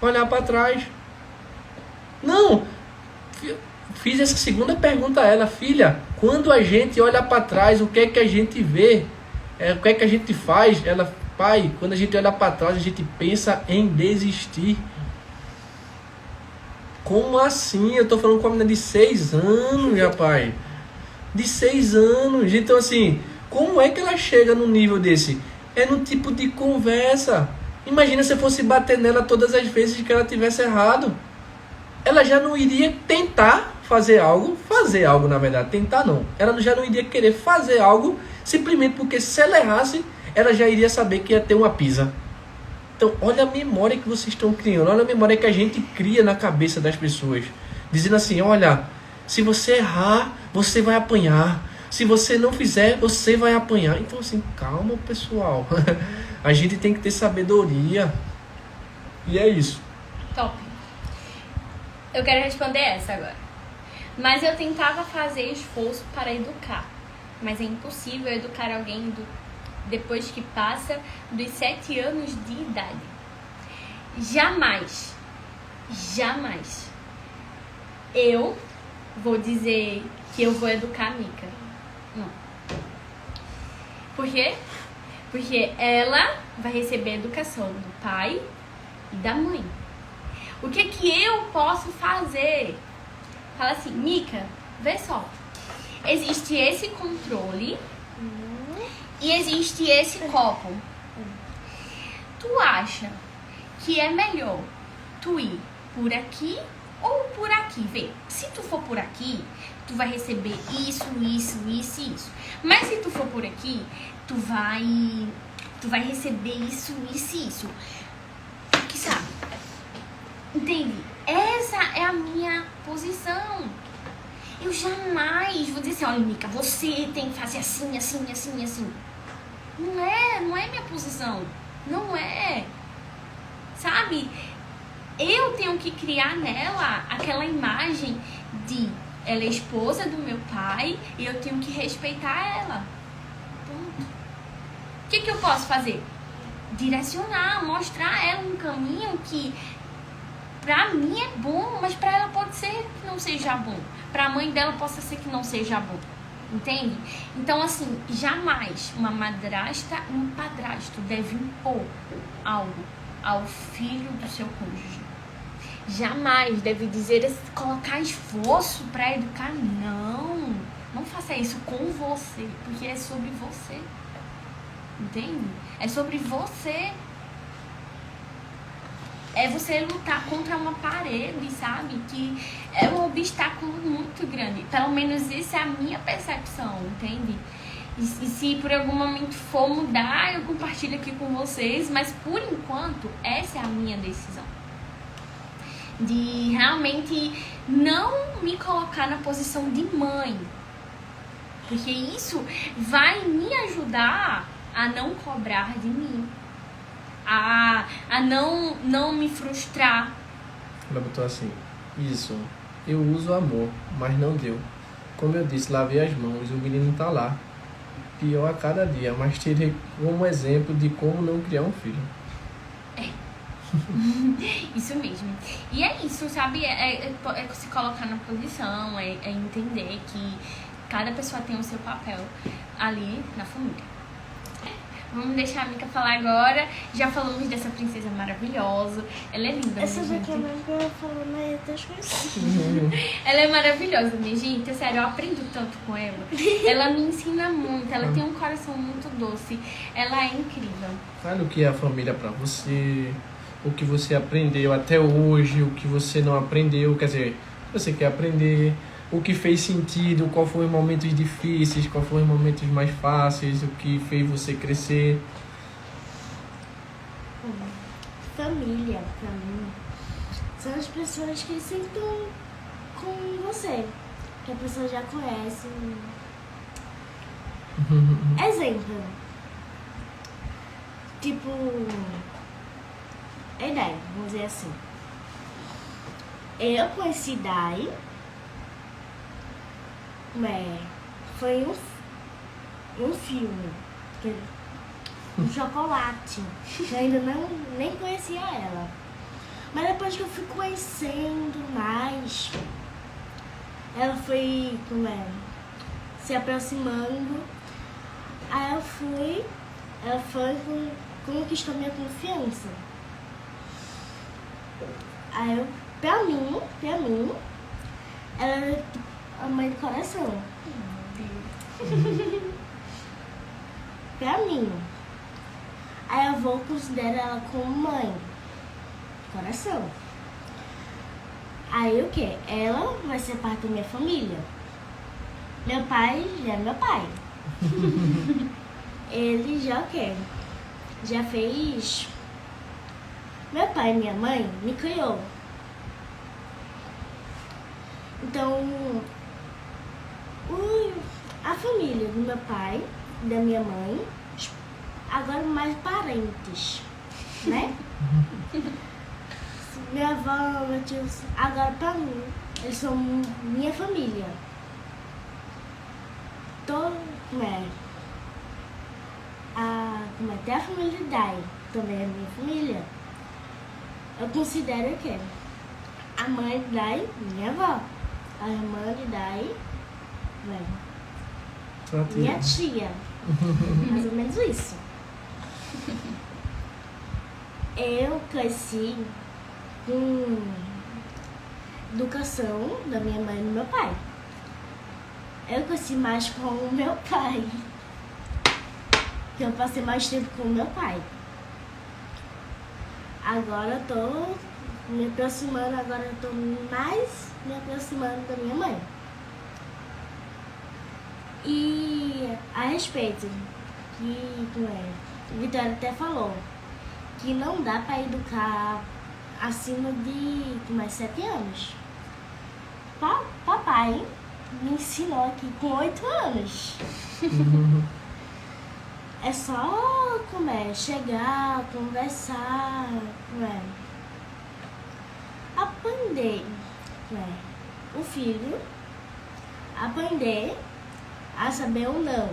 [SPEAKER 2] Olhar para trás. Não. Fiz essa segunda pergunta a ela, filha, quando a gente olha para trás, o que é que a gente vê? O que é que a gente faz? Ela, pai, quando a gente olha para trás, a gente pensa em desistir. Como assim? Eu tô falando com uma menina de 6 anos, rapaz. De 6 anos. Então assim, como é que ela chega num nível desse? É no tipo de conversa. Imagina se eu fosse bater nela todas as vezes que ela tivesse errado. Ela já não iria tentar fazer algo na verdade, tentar não. Ela já não iria querer fazer algo, simplesmente porque se ela errasse, ela já iria saber que ia ter uma pisa. Então, olha a memória que vocês estão criando, olha a memória que a gente cria na cabeça das pessoas. Dizendo assim, olha, se você errar, você vai apanhar. Se você não fizer, você vai apanhar. Então, assim, calma, pessoal. A gente tem que ter sabedoria. E é isso.
[SPEAKER 1] Top. Eu quero responder essa agora. Mas eu tentava fazer esforço para educar. Mas é impossível educar alguém depois que passa dos 7 anos de idade. Jamais eu vou dizer que eu vou educar a Mika. Não. Por quê? Porque ela vai receber a educação do pai e da mãe. O que eu posso fazer? Fala assim, Mika, vê só. Existe esse controle e existe esse copo. Tu acha que é melhor tu ir por aqui ou por aqui? Vê, se tu for por aqui, tu vai receber isso. Mas se tu for por aqui, tu vai receber isso. Que sabe? Entende? Essa é a minha posição. Eu jamais vou dizer assim, olha, Mika, você tem que fazer assim. Não é minha posição. Não é. Sabe? Eu tenho que criar nela aquela imagem de ela é esposa do meu pai e eu tenho que respeitar ela. Ponto. O que eu posso fazer? Direcionar, mostrar a ela um caminho que pra mim é bom, mas pra ela pode ser que não seja bom. Pra mãe dela possa ser que não seja bom. Entende? Então, assim, jamais uma madrasta e um padrasto deve impor algo ao filho do seu cônjuge. Jamais deve dizer, colocar esforço pra educar. Não faça isso com você, porque é sobre você. Entende? É sobre você. É você lutar contra uma parede, sabe? Que é um obstáculo muito grande. Pelo menos essa é a minha percepção, entende? E se por algum momento for mudar, eu compartilho aqui com vocês. Mas por enquanto, essa é a minha decisão. De realmente não me colocar na posição de mãe. Porque isso vai me ajudar a não cobrar de mim. A não me frustrar.
[SPEAKER 2] Ela botou assim, isso, eu uso amor, mas não deu. Como eu disse, lavei as mãos, o menino tá lá. Pior a cada dia, mas tirei como exemplo de como não criar um filho.
[SPEAKER 1] Isso mesmo. E é isso, sabe? É se colocar na posição, é entender que cada pessoa tem o seu papel ali na família. Vamos deixar a Mika falar agora. Já falamos dessa princesa maravilhosa. Ela é linda,
[SPEAKER 3] Essa
[SPEAKER 1] minha
[SPEAKER 3] daqui
[SPEAKER 1] gente.
[SPEAKER 3] é eu falando aí das coisas.
[SPEAKER 1] Ela é maravilhosa, minha gente. Sério, eu aprendo tanto com ela. Ela me ensina muito. Ela tem um coração muito doce. Ela é incrível.
[SPEAKER 2] Fale o que é a família pra você, o que você aprendeu até hoje, o que você não aprendeu, quer dizer, você quer aprender, o que fez sentido, qual foram os momentos difíceis, qual foram os momentos mais fáceis, o que fez você crescer.
[SPEAKER 3] Família, pra mim, são as pessoas que sempre estão com você, que a pessoa já conhece. Exemplo. Tipo, a Dai, vamos dizer assim. Eu conheci Dai, foi um filme, um chocolate, que eu ainda nem conhecia ela. Mas depois que eu fui conhecendo mais, ela foi se aproximando, aí ela foi conquistou minha confiança. Aí pra mim, ela era a mãe do coração. Pra mim. Aí eu vou considerar ela como mãe do coração. Aí o que? Ela vai ser parte da minha família. Meu pai já é meu pai. Ele já o quê? Já fez Meu pai e minha mãe me criou. Então, a família do meu pai, da minha mãe, agora mais parentes, né? Minha avó, meu tio, agora pra mim, eles são minha família. Como é? Até a família de Dai também é minha família. Eu considero que a mãe de Dai, minha avó. A irmã de Dai, minha tia. Mais ou menos isso. Eu cresci com educação da minha mãe e do meu pai. Eu cresci mais com o meu pai. Eu passei mais tempo com o meu pai. Agora eu tô me aproximando, mais me aproximando da minha mãe. E a respeito, Vitória até falou, que não dá para educar acima de 7 anos. Papai me ensinou aqui com 8 anos. É só chegar, conversar, aprender, o filho aprender a saber o não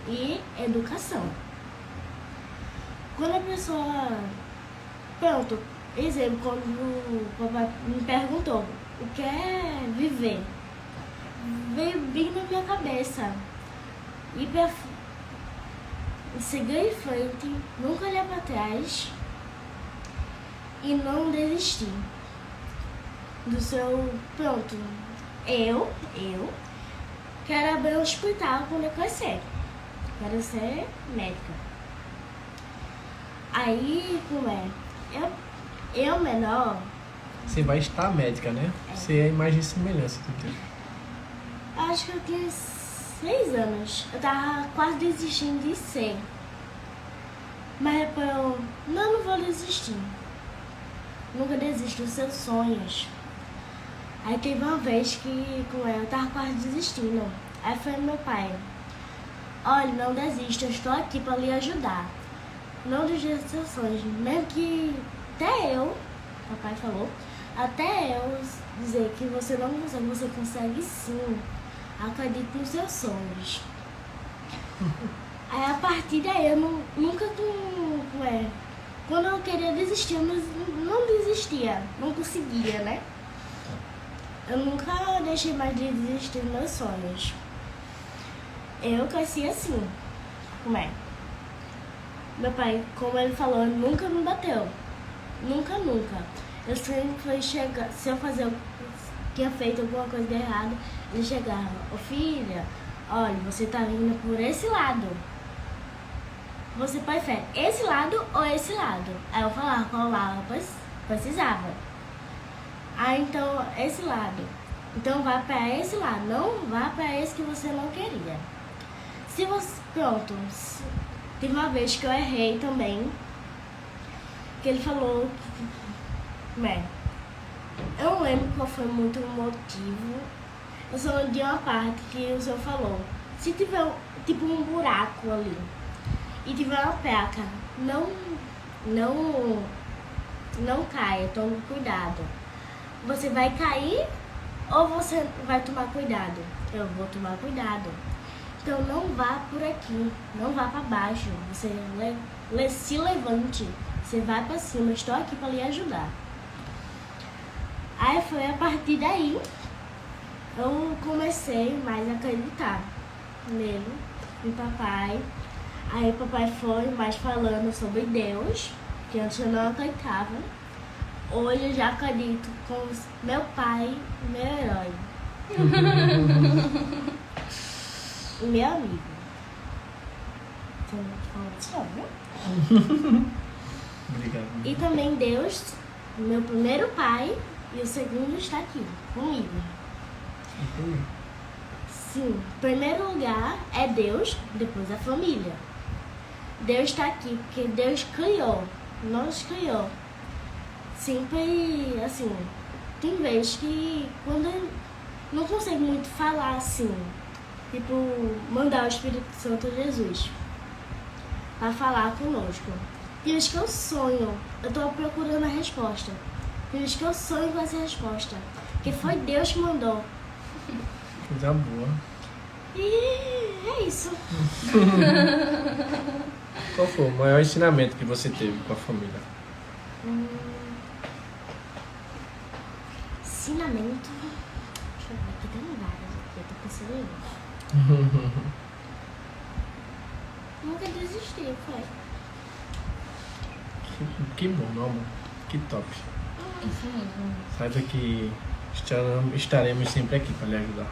[SPEAKER 3] e educação. Quando a pessoa, pronto, exemplo, quando o papai me perguntou o que é viver, veio bem na minha cabeça seguir em frente, nunca olhar para trás e não desistir do seu, pronto, eu quero abrir um hospital quando eu crescer, quero ser médica. Aí, eu menor...
[SPEAKER 2] Você vai estar médica, né? Você é a imagem e semelhança do teu.
[SPEAKER 3] Acho que eu tinha 6 anos. Eu tava quase desistindo de ser. Mas depois eu... Não vou desistir. Nunca desisto dos seus sonhos. Aí teve uma vez que eu tava quase desistindo. Aí foi meu pai. Olha, não desista, eu estou aqui para lhe ajudar. Não desista dos seus sonhos. Mesmo que até eu, papai falou, até eu dizer que você não consegue, você consegue sim. Acredite nos seus sonhos. Aí a partir daí eu nunca quando eu queria desistir, eu não desistia, não conseguia, né? Eu nunca deixei mais de desistir dos meus sonhos. Eu cresci assim. Meu pai, como ele falou, nunca me bateu. Nunca. Eu sempre fui chegar, se eu tinha feito alguma coisa de errado, ele chegava, ô filha, olha, você tá vindo por esse lado. Você prefere esse lado ou esse lado? Aí eu falava qual lado eu precisava. Aí então, esse lado. Então vá pra esse lado, não vá pra esse que você não queria. Se você, pronto, teve uma vez que eu errei também, que ele falou, eu não lembro qual foi muito o motivo, eu só lembro de uma parte que o senhor falou, se tiver tipo um buraco ali e tiver uma placa, não caia, tome cuidado. Você vai cair ou você vai tomar cuidado? Eu vou tomar cuidado. Então não vá por aqui, não vá para baixo, você se levante, você vai para cima, estou aqui para lhe ajudar. Aí foi a partir daí, eu comecei mais a acreditar nele, no papai. Aí o papai foi mais falando sobre Deus, que antes eu não acreditava. Hoje eu já acredito com meu pai, meu herói. E meu amigo.
[SPEAKER 2] Obrigado.
[SPEAKER 3] E também Deus, meu primeiro pai, e o segundo está aqui, comigo. Sim, primeiro lugar é Deus, depois a família. Deus está aqui porque Deus criou. nós criou. Sempre, assim, tem vezes que quando eu não consigo muito falar assim, tipo, mandar o Espírito Santo Jesus para falar conosco. Por isso que eu sonho, eu tô procurando a resposta. Por isso que eu sonho com essa resposta. Porque foi Deus que mandou.
[SPEAKER 2] Coisa boa.
[SPEAKER 3] E é isso.
[SPEAKER 2] Qual foi o maior ensinamento que você teve com a família?
[SPEAKER 3] Ensinamento. Deixa eu ver, aqui tem vários aqui, eu tô pensando em um. Nunca desisti, foi.
[SPEAKER 2] Que bom, meu amor. Que top.
[SPEAKER 1] Isso mesmo.
[SPEAKER 2] Saiba que estaremos sempre aqui para lhe ajudar.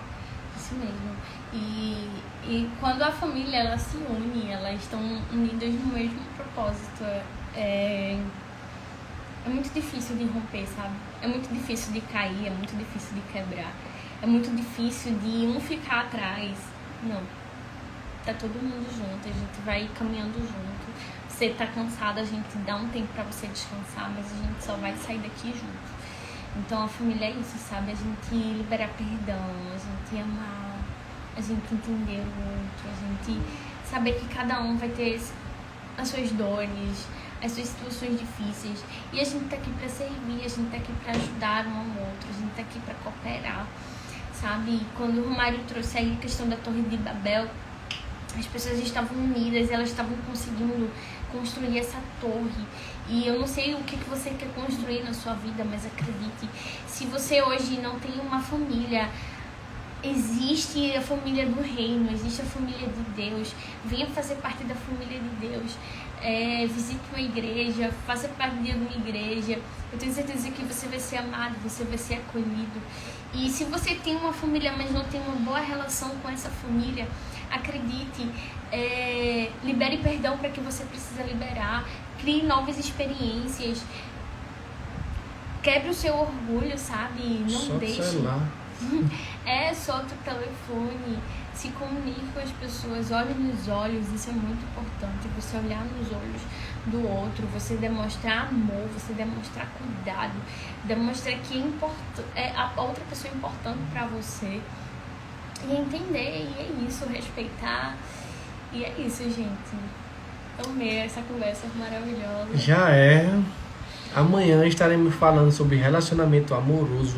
[SPEAKER 1] Isso mesmo. E quando a família ela se une, elas estão unidas no mesmo propósito. É muito difícil de romper, sabe? É muito difícil de cair, é muito difícil de quebrar. É muito difícil de um ficar atrás. Não. Tá todo mundo junto, a gente vai caminhando junto. Você tá cansado, a gente dá um tempo pra você descansar, mas a gente só vai sair daqui junto. Então a família é isso, sabe? A gente liberar perdão, a gente amar, a gente entender o outro, a gente saber que cada um vai ter as suas dores, as suas situações difíceis. E a gente tá aqui pra servir, a gente tá aqui pra ajudar um ao outro, a gente tá aqui pra cooperar, sabe? E quando o Mário trouxe aí a questão da Torre de Babel, as pessoas estavam unidas, elas estavam conseguindo construir essa torre. E eu não sei o que você quer construir na sua vida, mas acredite, se você hoje não tem uma família, existe a família do reino, existe a família de Deus. Venha fazer parte da família de Deus. Visite uma igreja, faça parte de uma igreja. Eu tenho certeza que você vai ser amado, você vai ser acolhido. E se você tem uma família, mas não tem uma boa relação com essa família, acredite, libere perdão para que você precisa liberar, crie novas experiências, quebre o seu orgulho, sabe? Não
[SPEAKER 2] Só
[SPEAKER 1] deixe.
[SPEAKER 2] celular.
[SPEAKER 1] Solta o telefone, se comunique com as pessoas, olhe nos olhos, isso é muito importante, você olhar nos olhos do outro, você demonstrar amor, você demonstrar cuidado, demonstrar que a outra pessoa é importante pra você, e entender, e é isso, respeitar, e é isso, gente. Eu amei essa conversa maravilhosa.
[SPEAKER 2] Já é. Amanhã estaremos falando sobre relacionamento amoroso.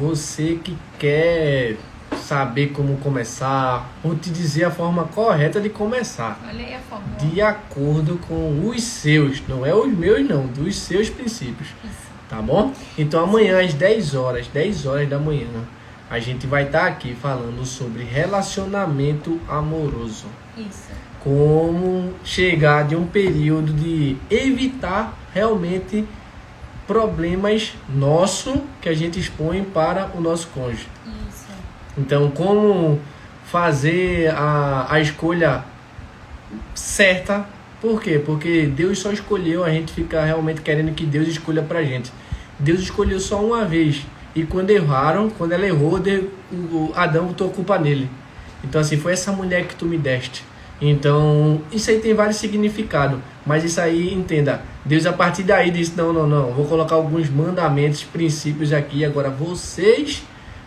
[SPEAKER 2] Você que quer saber como começar, vou te dizer a forma correta de começar.
[SPEAKER 1] Olha aí a forma.
[SPEAKER 2] De acordo com os seus, não é os meus não, dos seus princípios.
[SPEAKER 1] Isso.
[SPEAKER 2] Tá bom? Então amanhã às 10 horas da manhã, a gente vai estar aqui falando sobre relacionamento amoroso.
[SPEAKER 1] Isso.
[SPEAKER 2] Como chegar de um período de evitar realmente problemas nossos que a gente expõe para o nosso cônjuge.
[SPEAKER 1] Isso.
[SPEAKER 2] Então, como fazer a escolha certa. Por quê? Porque Deus só escolheu, a gente fica realmente querendo que Deus escolha pra gente. Deus escolheu só uma vez. E quando ela errou, Adão botou a culpa nele. Então assim, foi essa mulher que tu me deste. Então, isso aí tem vários significados. Mas isso aí, entenda, Deus a partir daí disse, não, vou colocar alguns mandamentos, princípios aqui. Agora vocês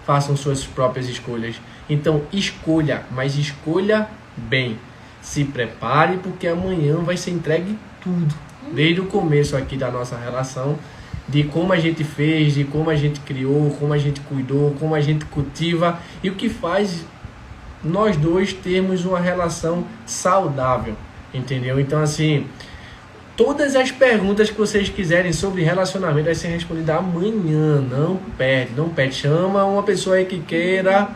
[SPEAKER 2] façam suas próprias escolhas. Então escolha, mas escolha bem. Se prepare, porque amanhã vai ser entregue tudo. Desde o começo aqui da nossa relação, de como a gente fez, de como a gente criou, como a gente cuidou, como a gente cultiva e o que faz nós dois termos uma relação saudável, entendeu? Então assim, todas as perguntas que vocês quiserem sobre relacionamento vai ser respondida amanhã, não perde, chama uma pessoa aí que queira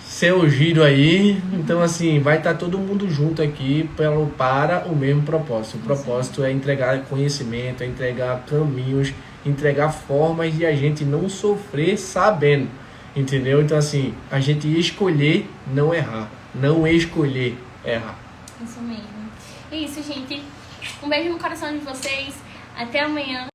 [SPEAKER 2] ser ungido aí, então assim, vai estar todo mundo junto aqui para o mesmo propósito. O propósito é entregar conhecimento, é entregar caminhos, entregar formas de a gente não sofrer sabendo, entendeu? Então assim, a gente escolher não errar, não escolher errar.
[SPEAKER 1] Isso mesmo. É isso, gente. Um beijo no coração de vocês. Até amanhã.